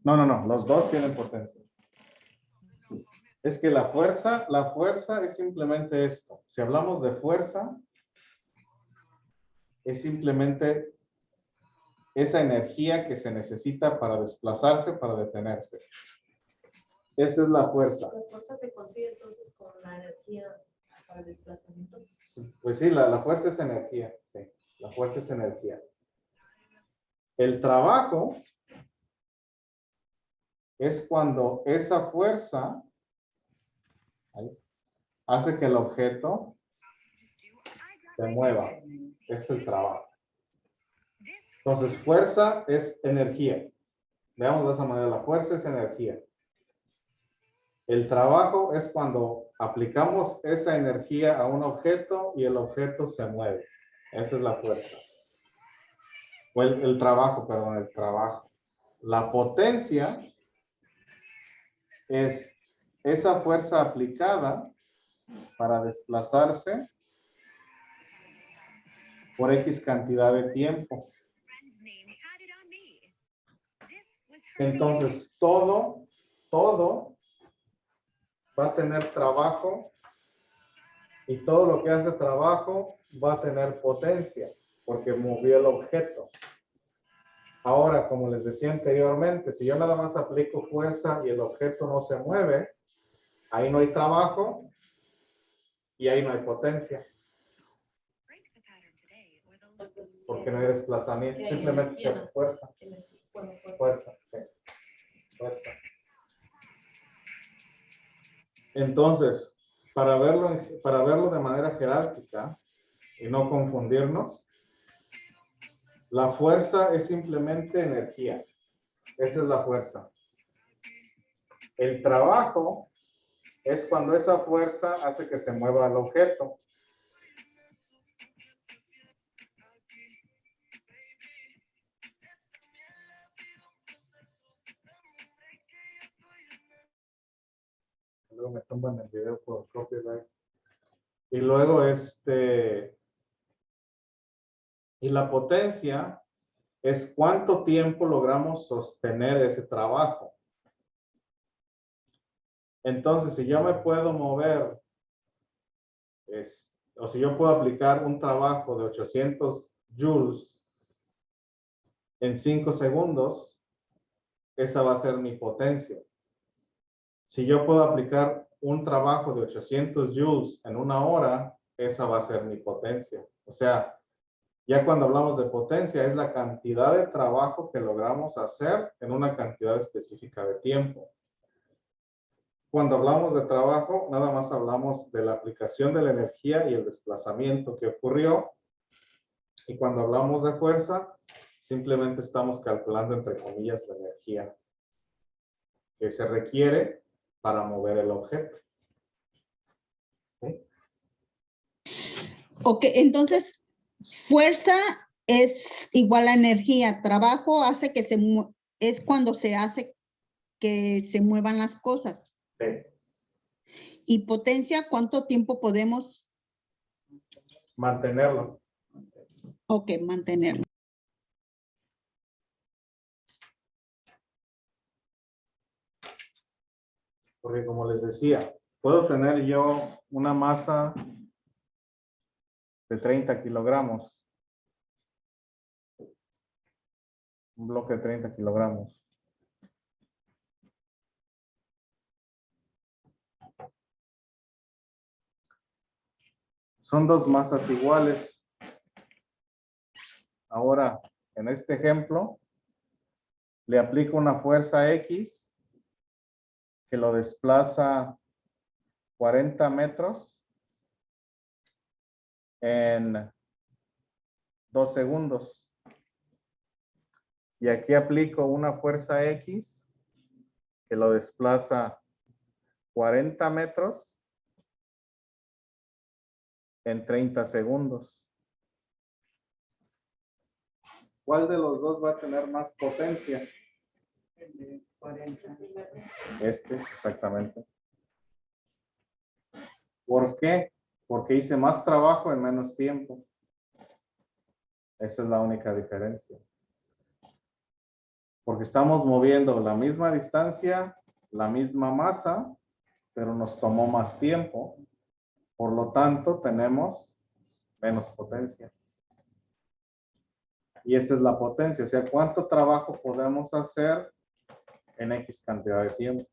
No, los dos tienen potencia. Es que la fuerza es simplemente esto. Si hablamos de fuerza, es simplemente esa energía que se necesita para desplazarse, para detenerse. Esa es la fuerza. La fuerza se consigue entonces con la energía para el desplazamiento. Pues sí, la fuerza es energía. Sí, la fuerza es energía. El trabajo es cuando esa fuerza hace que el objeto se mueva. Es el trabajo. Entonces, fuerza es energía. Veamos de esa manera, la fuerza es energía. El trabajo es cuando aplicamos esa energía a un objeto y el objeto se mueve. Esa es la fuerza. O el trabajo, perdón, el trabajo. La potencia es esa fuerza aplicada para desplazarse por X cantidad de tiempo. Entonces, todo va a tener trabajo y todo lo que hace trabajo va a tener potencia porque movió el objeto. Ahora, como les decía anteriormente, si yo nada más aplico fuerza y el objeto no se mueve, ahí no hay trabajo y ahí no hay potencia. Porque no hay desplazamiento, simplemente se hace fuerza. Fuerza, sí. Fuerza. Entonces, para verlo de manera jerárquica y no confundirnos, la fuerza es simplemente energía. Esa es la fuerza. El trabajo es cuando esa fuerza hace que se mueva el objeto. Luego me tumban el video por copyright. Y luego y la potencia es cuánto tiempo logramos sostener ese trabajo. Entonces, si yo me puedo mover, o si yo puedo aplicar un trabajo de 800 joules en 5 segundos, esa va a ser mi potencia. Si yo puedo aplicar un trabajo de 800 joules en 1 hora, esa va a ser mi potencia. O sea, ya cuando hablamos de potencia, es la cantidad de trabajo que logramos hacer en una cantidad específica de tiempo. Cuando hablamos de trabajo, nada más hablamos de la aplicación de la energía y el desplazamiento que ocurrió. Y cuando hablamos de fuerza, simplemente estamos calculando, entre comillas, la energía que se requiere para mover el objeto. ¿Sí? Ok, entonces, fuerza es igual a energía. Trabajo hace que es cuando se hace que se muevan las cosas. Sí. Y potencia, ¿cuánto tiempo podemos? Mantenerlo. Ok, mantenerlo. Porque como les decía, puedo tener yo una masa de 30 kilogramos. Un bloque de 30 kilogramos. Son dos masas iguales. Ahora, en este ejemplo, le aplico una fuerza X que lo desplaza 40 metros en 2 segundos. Y aquí aplico una fuerza X que lo desplaza 40 metros en 30 segundos. ¿Cuál de los dos va a tener más potencia? El de 40. Exactamente. ¿Por qué? Porque hice más trabajo en menos tiempo. Esa es la única diferencia. Porque estamos moviendo la misma distancia, la misma masa, pero nos tomó más tiempo. Por lo tanto, tenemos menos potencia. Y esa es la potencia. O sea, ¿cuánto trabajo podemos hacer en X cantidad de tiempo?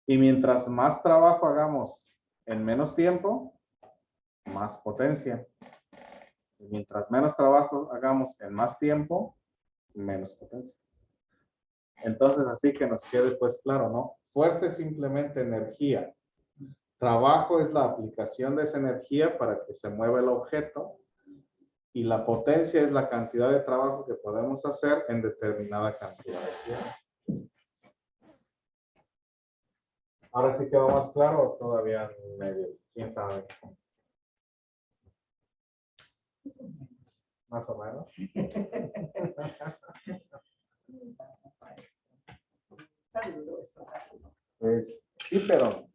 Y mientras más trabajo hagamos en menos tiempo, más potencia. Y mientras menos trabajo hagamos en más tiempo, menos potencia. Entonces, así que nos quede pues claro, ¿no? Fuerza es simplemente energía. Trabajo es la aplicación de esa energía para que se mueva el objeto. Y la potencia es la cantidad de trabajo que podemos hacer en determinada cantidad de tiempo. Ahora sí quedó más claro o todavía medio, quién sabe. Más o menos. Pues sí, pero.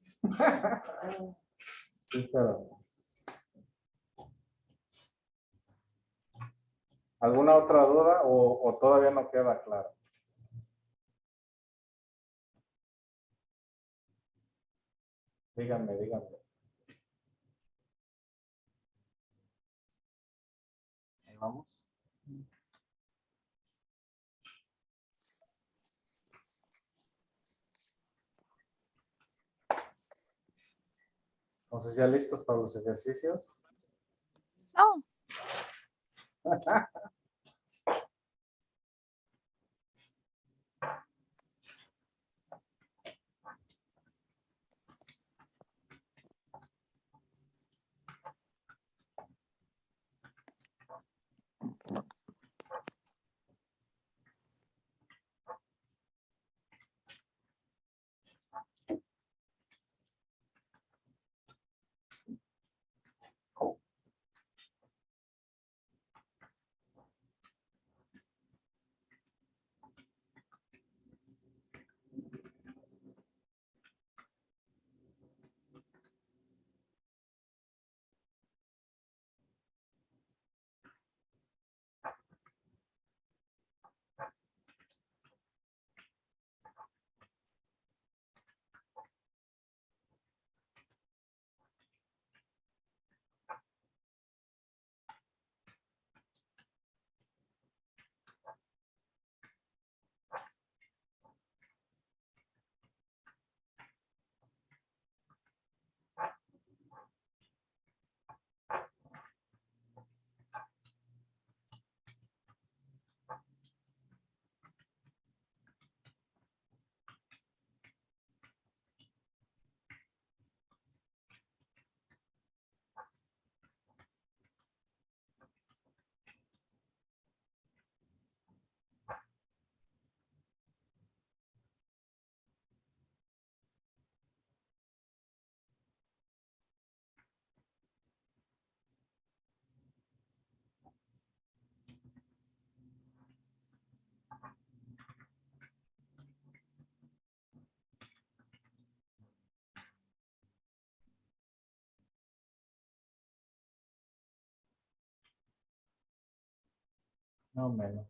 Sí, pero. ¿Alguna otra duda o todavía no queda claro? Díganme. Ahí vamos. Entonces, ¿ya listos para los ejercicios? No. No menos.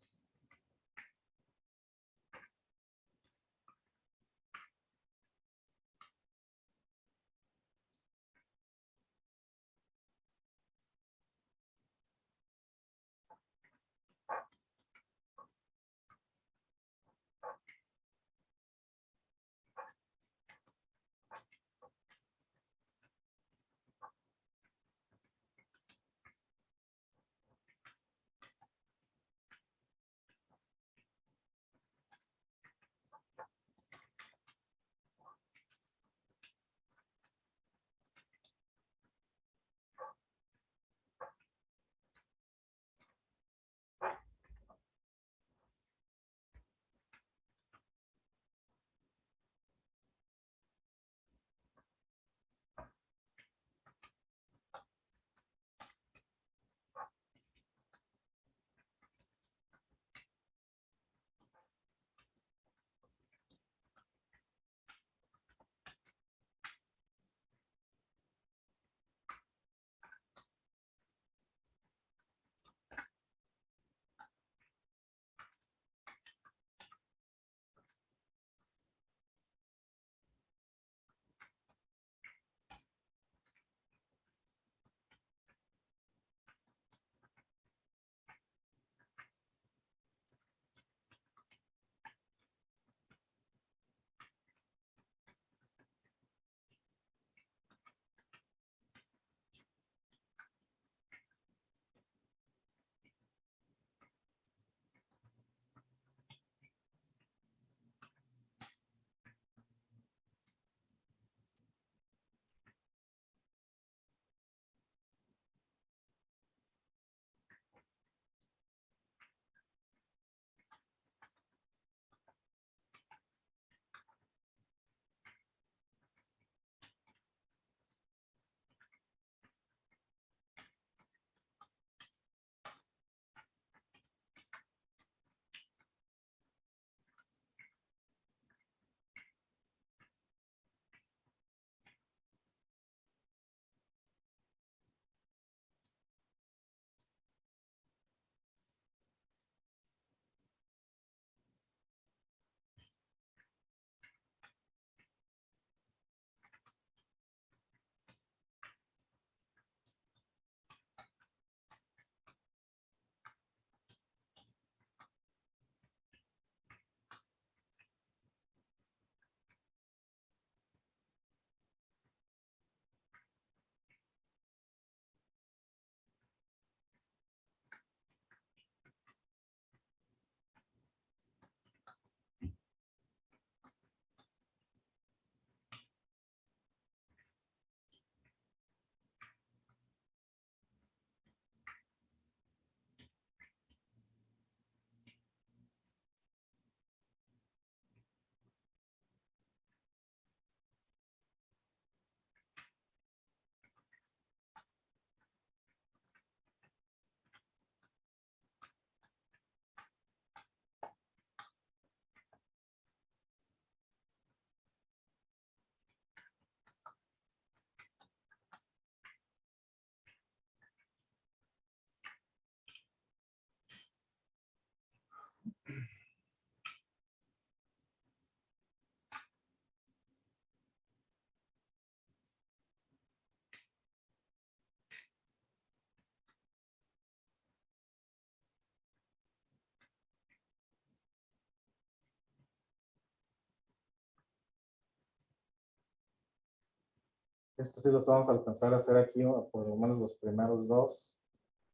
Estos sí los vamos a alcanzar a hacer aquí, o por lo menos los primeros dos.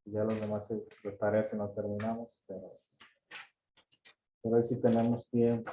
Ya los demás de tareas si no terminamos, pero ahí sí tenemos tiempo.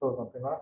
¿Puedo continuar?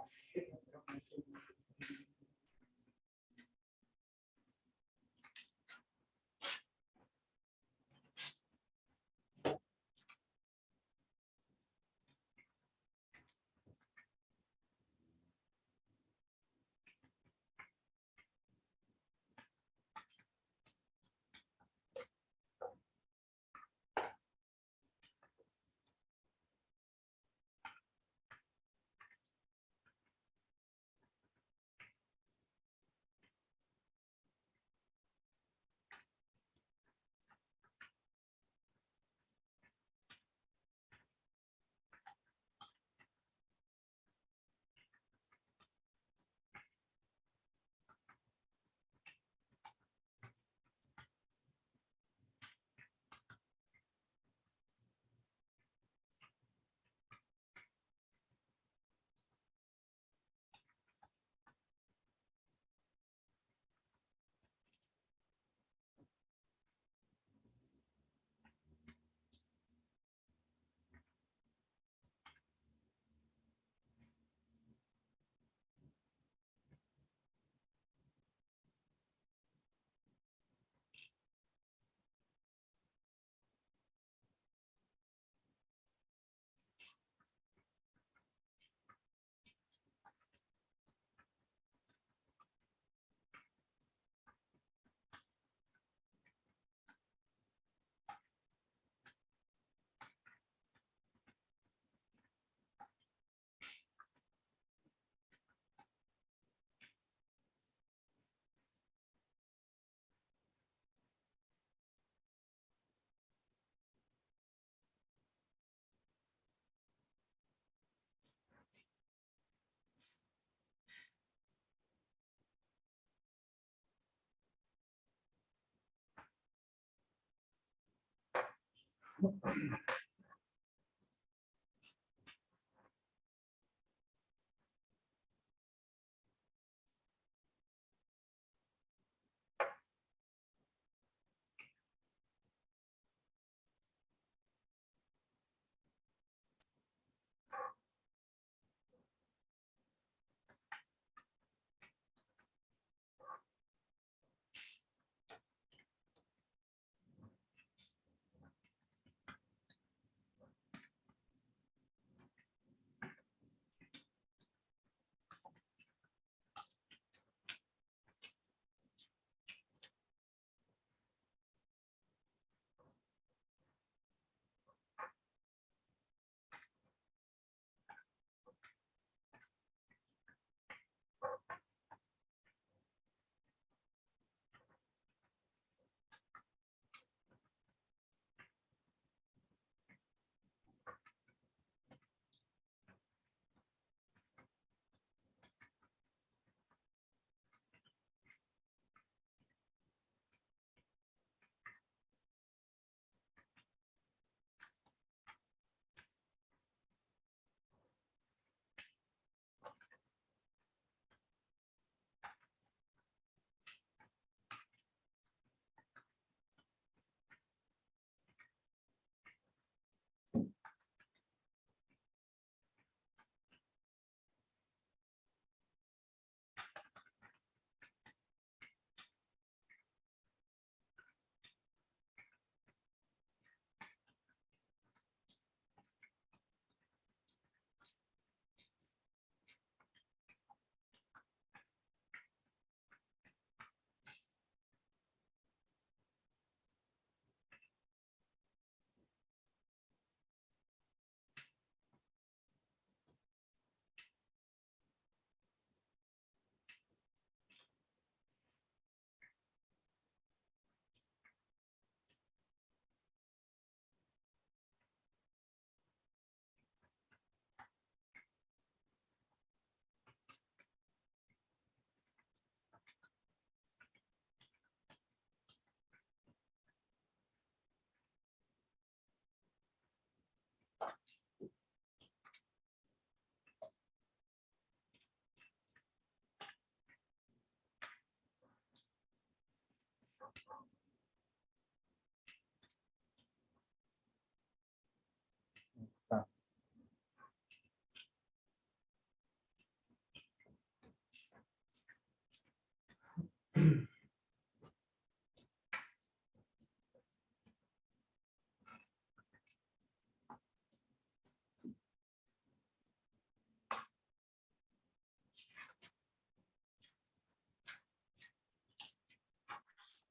Está.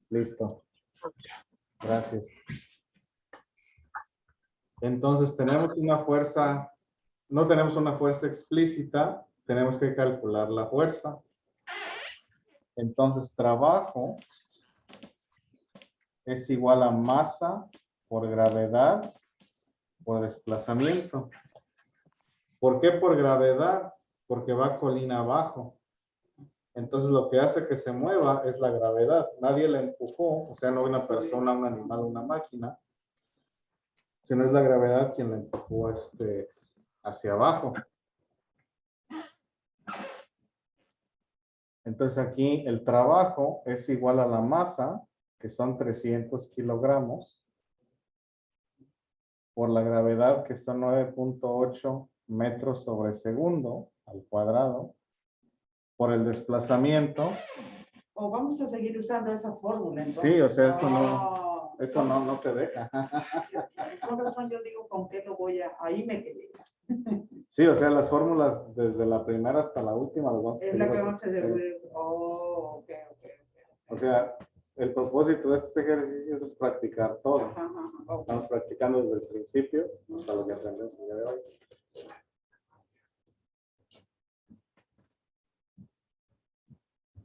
Listo. Gracias. Entonces tenemos una fuerza, no tenemos una fuerza explícita, tenemos que calcular la fuerza. Entonces trabajo es igual a masa por gravedad por desplazamiento. ¿Por qué por gravedad? Porque va colina abajo. Entonces lo que hace que se mueva es la gravedad. Nadie la empujó, o sea, no una persona, un animal, una máquina, sino es la gravedad quien la empujó hacia abajo. Entonces aquí el trabajo es igual a la masa, que son 300 kilogramos, por la gravedad, que son 9.8 metros sobre segundo al cuadrado, por el desplazamiento. O vamos a seguir usando esa fórmula, entonces. Sí, o sea, eso no te deja. Con razón yo digo con qué lo voy a, ahí me quedé. Sí, o sea, las fórmulas desde la primera hasta la última las vamos a Es seguir. la que vamos a hacer. Oh, ok. O sea, el propósito de este ejercicio es practicar todo. Ok. Estamos practicando desde el principio hasta lo que aprendemos el día de hoy.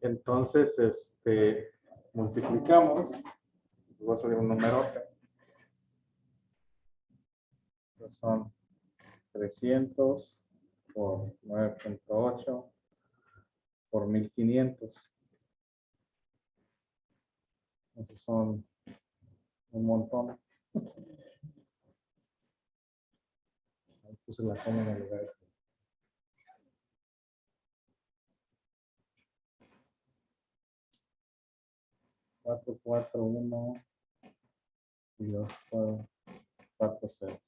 Entonces, multiplicamos. Va a salir un número. Son 300 por 9.8 por 1500. Esos son un montón. Ahí puse la coma en el lugar. Cuatro, 4, 1 y 2, 4, 6.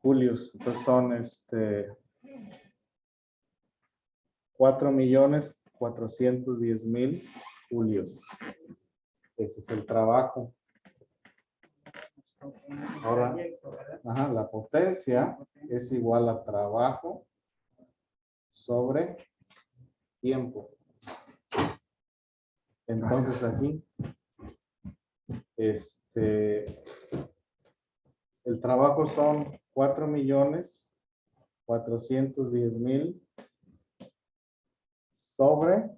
Julius, entonces son 4.410.000 julios. Ese es el trabajo. Ahora, la potencia es igual a trabajo sobre tiempo. Entonces aquí, el trabajo son 4.410.000 sobre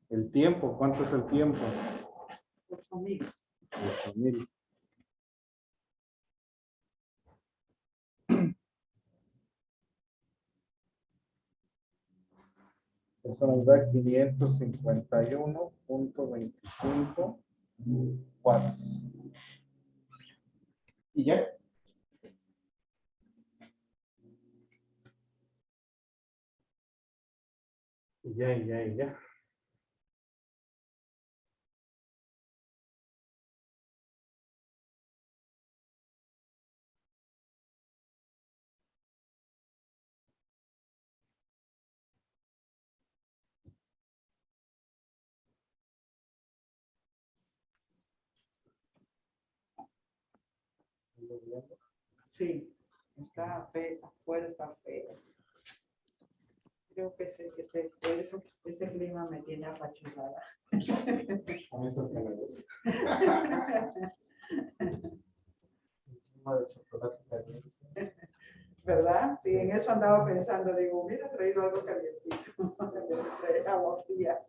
el tiempo. ¿Cuánto es el tiempo? 8,000. 8.000. Eso nos da 551.25 watts. ¿Y ya? Y ya. Sí, está feo, afuera está feo. Creo que ese clima me tiene apachurrada. A mí eso que me gusta. ¿Verdad? Sí, en eso andaba pensando. Digo, hubiera traído algo calientito. Traía agua fría.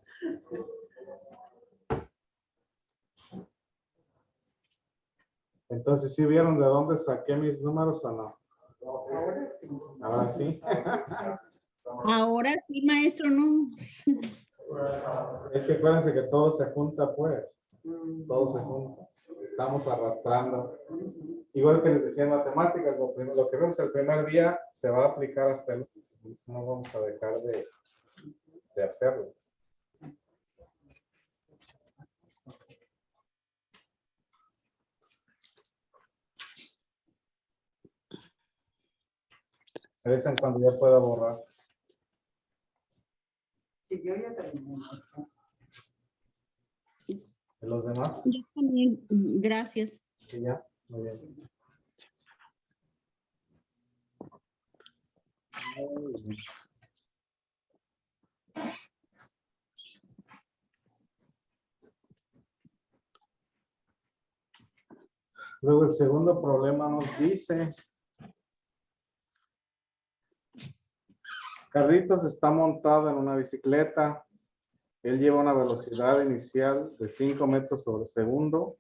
Entonces, ¿sí vieron de dónde saqué mis números o no? Ahora sí. Ahora sí. Ahora sí, maestro, no. Es que acuérdense que todo se junta, pues. Todo se junta. Estamos arrastrando. Igual que les decía en matemáticas, lo que vemos el primer día se va a aplicar hasta el último. No vamos a dejar de hacerlo. Me dicen cuando ya pueda borrar. Sí, yo ya terminé. ¿De los demás? Yo también, gracias. Sí, ya. Muy bien. Muy bien. Luego el segundo problema nos dice, Carlitos está montado en una bicicleta. Él lleva una velocidad inicial de 5 metros sobre segundo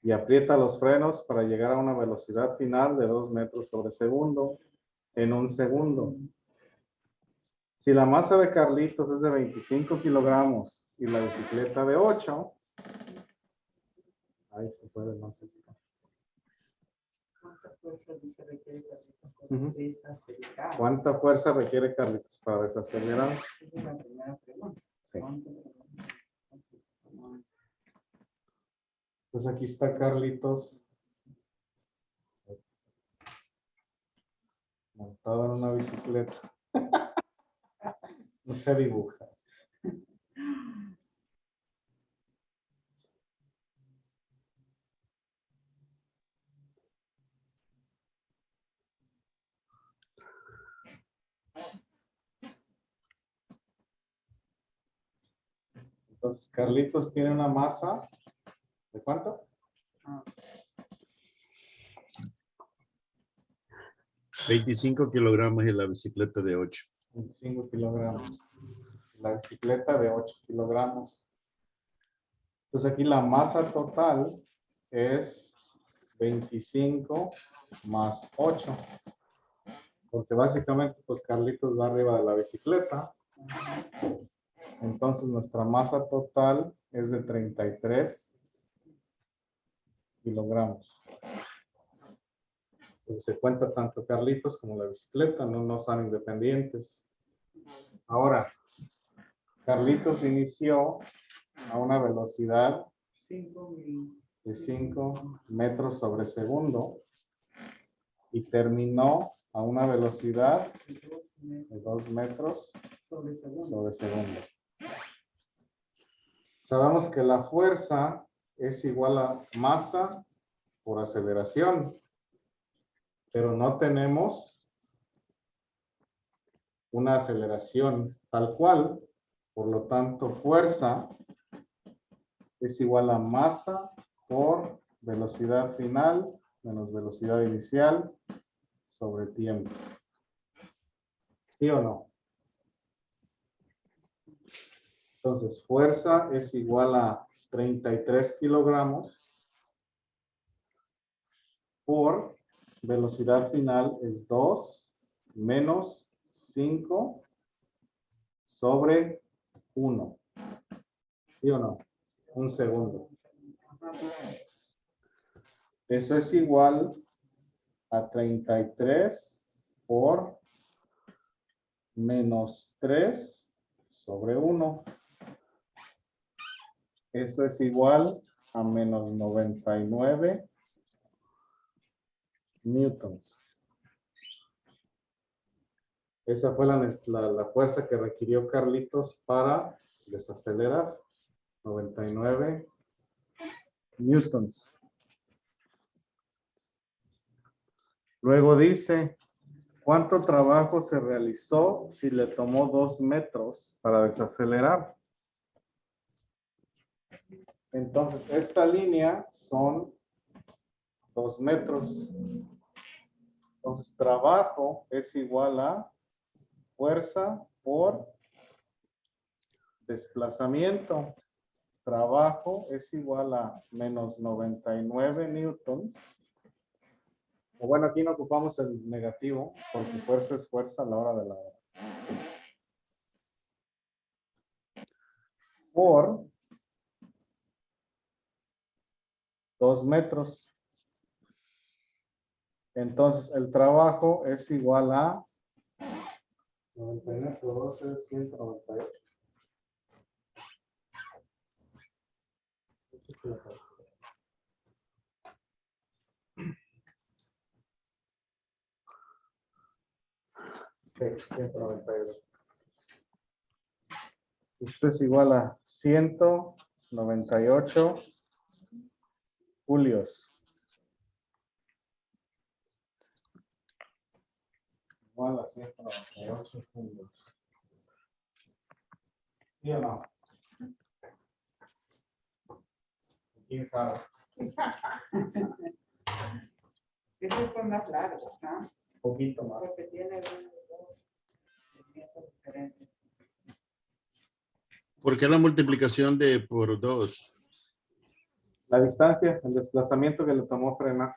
y aprieta los frenos para llegar a una velocidad final de 2 metros sobre segundo en un segundo. Si la masa de Carlitos es de 25 kilogramos y la bicicleta de 8, ahí se puede más. ¿Cuánta fuerza requiere Carlitos para desacelerar? Esa es la primera pregunta. Sí. Pues aquí está Carlitos montado en una bicicleta. No se dibuja. Entonces, Carlitos tiene una masa, ¿de cuánto? 25 kilogramos y la bicicleta de 8. 25 kilogramos. La bicicleta de 8 kilogramos. Entonces, aquí la masa total es 25 más 8. Porque básicamente, pues, Carlitos va arriba de la bicicleta. Entonces, nuestra masa total es de 33 kilogramos. Pues se cuenta tanto Carlitos como la bicicleta, no son independientes. Ahora, Carlitos inició a una velocidad de 5 metros sobre segundo y terminó a una velocidad de 2 metros sobre segundo. Sabemos que la fuerza es igual a masa por aceleración, pero no tenemos una aceleración tal cual, por lo tanto, fuerza es igual a masa por velocidad final menos velocidad inicial sobre tiempo. ¿Sí o no? Entonces, fuerza es igual a 33 kilogramos por velocidad final es 2 menos 5 sobre 1. ¿Sí o no? Un segundo. Eso es igual a 33 por menos 3 sobre 1. Eso es igual a menos 99 newtons. Esa fue la fuerza que requirió Carlitos para desacelerar. 99 newtons. Luego dice, ¿cuánto trabajo se realizó si le tomó 2 metros para desacelerar? Entonces, esta línea son 2 metros. Entonces, trabajo es igual a fuerza por desplazamiento. Trabajo es igual a menos 99 newtons. O bueno, aquí no ocupamos el negativo porque fuerza es fuerza a la hora de la hora. Por 2 metros. Entonces, el trabajo es igual a 99 por 12 es 198. Sí, 198. Esto es igual a 198 julios. Igual a 198 julios. ¿Sí o no? ¿Quién sabe? Ese fue más largo, ¿no? Un poquito más. Porque tiene dos movimientos diferentes. ¿Por qué la multiplicación de por 2? La distancia, el desplazamiento que le tomó frenar.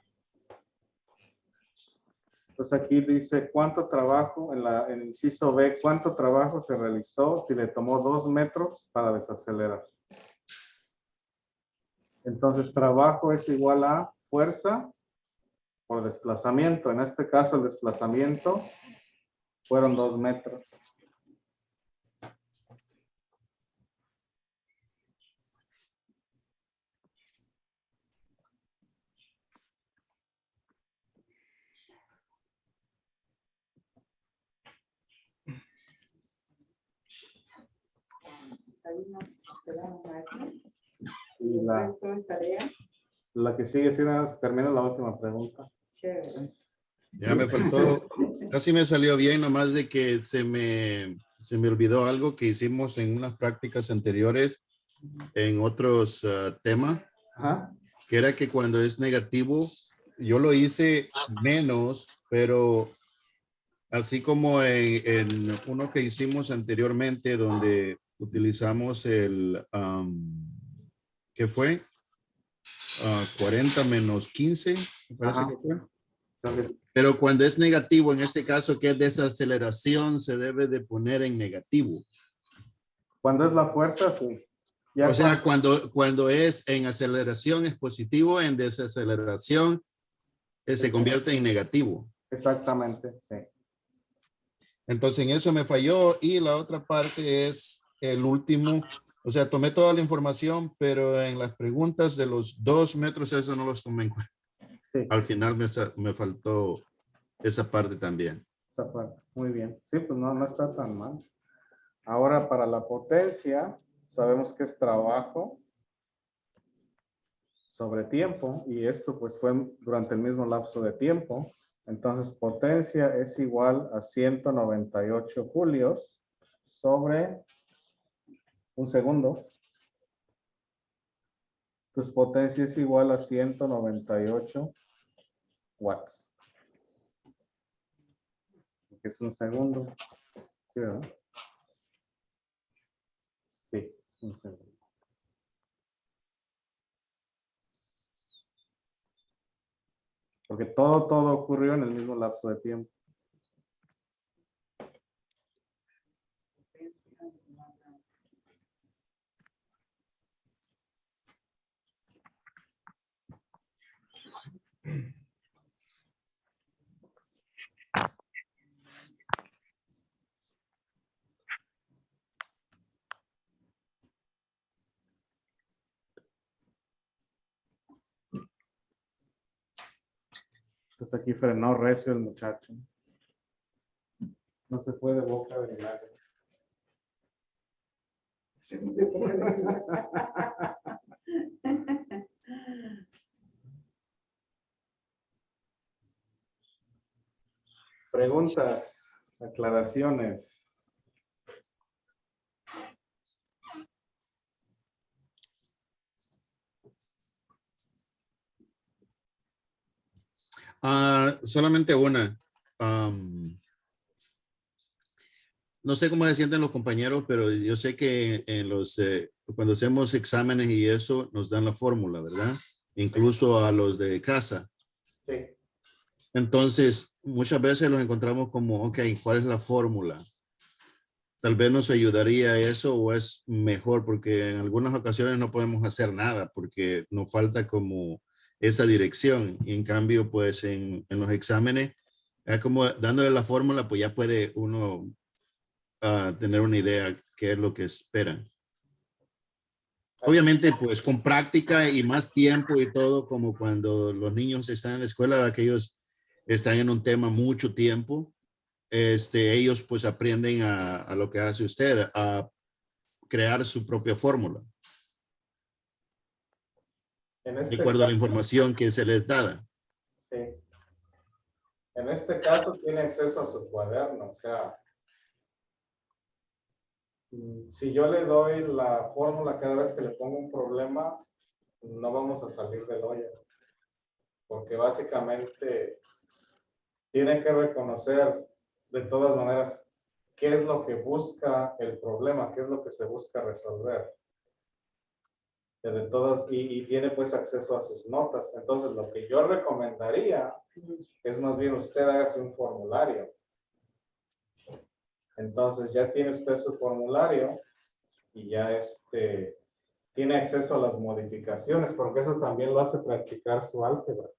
Entonces aquí dice cuánto trabajo, en el inciso B, cuánto trabajo se realizó si le tomó 2 metros para desacelerar. Entonces trabajo es igual a fuerza por desplazamiento. En este caso el desplazamiento fueron 2 metros. Ahí nos quedamos, maestro. Y El resto es tarea. la que sigue siendo, termina la última pregunta. Chévere. Ya me faltó, casi me salió bien, nomás de que se me olvidó algo que hicimos en unas prácticas anteriores en otros temas, Ajá. que era que cuando es negativo, yo lo hice menos, pero así como en uno que hicimos anteriormente, donde utilizamos el, ¿qué fue? 40 menos 15, me parece Ajá. que fue. Entonces, Pero cuando es negativo, en este caso que es desaceleración, se debe de poner en negativo. cuando es la fuerza, sí. Ya O sea, cuando es en aceleración es positivo, en desaceleración se convierte en negativo. exactamente, sí. Entonces en eso me falló y la otra parte es el último. O sea, tomé toda la información, pero en las preguntas de los 2 metros, eso no los tomé en cuenta. Sí. Al final me faltó esa parte también. Esa parte. Muy bien. Sí, pues no está tan mal. Ahora para la potencia, sabemos que es trabajo sobre tiempo y esto pues fue durante el mismo lapso de tiempo. Entonces potencia es igual a 198 julios sobre un segundo. Entonces potencia es igual a 198 watts. Que es un segundo. ¿Sí, verdad? Sí, es un segundo. Porque todo ocurrió en el mismo lapso de tiempo. Entonces aquí frenó recio el muchacho. No se fue de boca de milagro. Preguntas, aclaraciones. Solamente una. No sé cómo se sienten los compañeros, pero yo sé que en cuando hacemos exámenes y eso nos dan la fórmula, ¿verdad? Incluso a los de casa. Sí. Entonces, muchas veces los encontramos como, ok, ¿cuál es la fórmula? Tal vez nos ayudaría eso o es mejor porque en algunas ocasiones no podemos hacer nada porque nos falta como esa dirección. Y en cambio, pues en los exámenes, como dándole la fórmula, pues ya puede uno tener una idea qué es lo que esperan. Obviamente, pues con práctica y más tiempo y todo, como cuando los niños están en la escuela, que ellos están en un tema mucho tiempo, ellos pues aprenden a lo que hace usted, a crear su propia fórmula. De acuerdo a la información que se les da. Sí. En este caso tiene acceso a su cuaderno, o sea, si yo le doy la fórmula cada vez que le pongo un problema, no vamos a salir del hoyo. Porque básicamente tienen que reconocer de todas maneras qué es lo que busca el problema, qué es lo que se busca resolver. De todas, y tiene pues acceso a sus notas. Entonces lo que yo recomendaría es más bien usted hágase un formulario. Entonces ya tiene usted su formulario y ya tiene acceso a las modificaciones, porque eso también lo hace practicar su álgebra.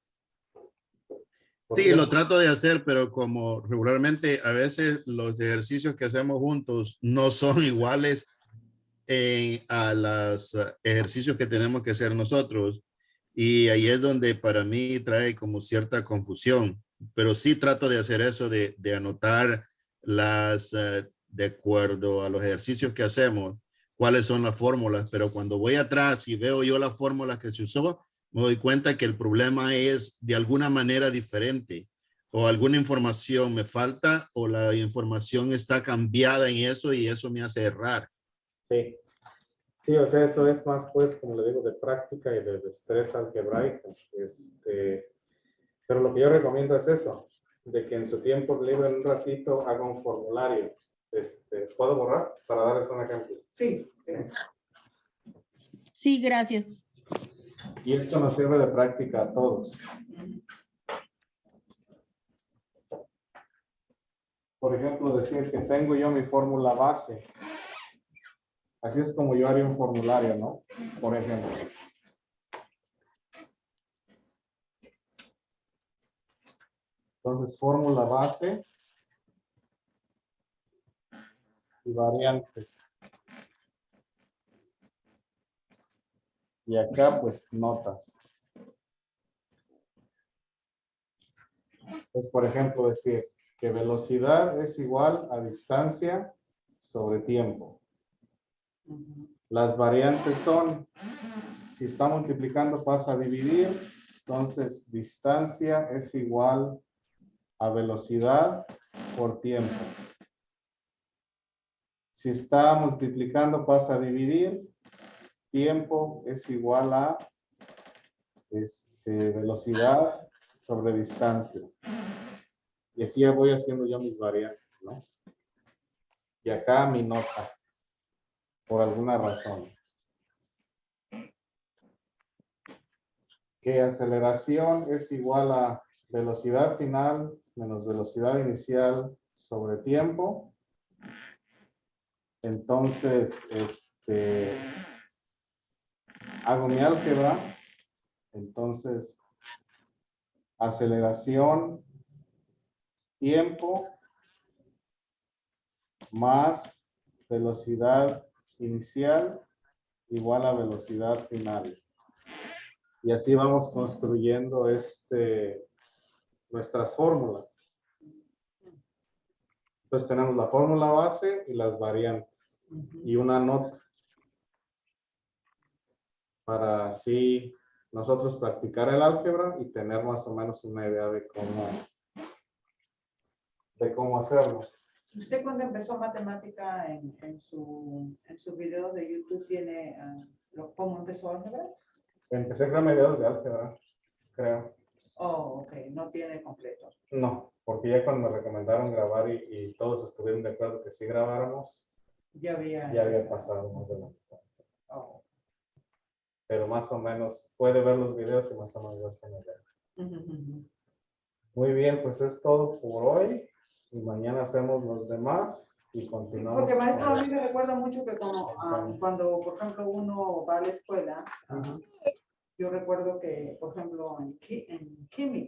Sí, lo trato de hacer, pero como regularmente a veces los ejercicios que hacemos juntos no son iguales a los ejercicios que tenemos que hacer nosotros. Y ahí es donde para mí trae como cierta confusión. Pero sí trato de hacer eso, de anotar de acuerdo a los ejercicios que hacemos, cuáles son las fórmulas. Pero cuando voy atrás y veo yo las fórmulas que se usó, me doy cuenta que el problema es de alguna manera diferente, o alguna información me falta, o la información está cambiada en eso y eso me hace errar. Sí. Sí, o sea, eso es más, pues, como le digo, de práctica y de destreza algebraica. Pero lo que yo recomiendo es eso, de que en su tiempo libre, en un ratito, haga un formulario. ¿Puedo borrar para darles un ejemplo? Sí. Sí, gracias. Y esto nos sirve de práctica a todos. Por ejemplo, decir que tengo yo mi fórmula base. Así es como yo haría un formulario, ¿no? Por ejemplo. Entonces, fórmula base y variantes. Y acá, pues, notas. Entonces, por ejemplo, decir que velocidad es igual a distancia sobre tiempo. Las variantes son, si está multiplicando pasa a dividir, entonces distancia es igual a velocidad por tiempo. Si está multiplicando pasa a dividir, tiempo es igual a velocidad sobre distancia. Y así ya voy haciendo yo mis variantes, ¿no? Y acá mi nota, por alguna razón. Que aceleración es igual a velocidad final menos velocidad inicial sobre tiempo. Entonces, hago mi álgebra. Entonces, aceleración, tiempo, más velocidad inicial igual a velocidad final. Y así vamos construyendo nuestras fórmulas. Entonces tenemos la fórmula base y las variantes. Y una nota. Para así nosotros practicar el álgebra y tener más o menos una idea de cómo hacerlo. ¿Usted cuando empezó matemática en su video de YouTube tiene cómo empezó álgebra? Empecé con mediados de álgebra, creo. Oh, ok, no tiene completo. No, porque ya cuando me recomendaron grabar y todos estuvieron de acuerdo que sí grabáramos, Ya había pasado más de la mitad. Oh. Pero más o menos puede ver los videos y más o menos ver cómo ver. Muy bien, pues es todo por hoy. Y mañana hacemos los demás y continuamos. Porque maestro, a mí me recuerda mucho que cuando, por ejemplo, uno va a la escuela, yo recuerdo que, por ejemplo, en química,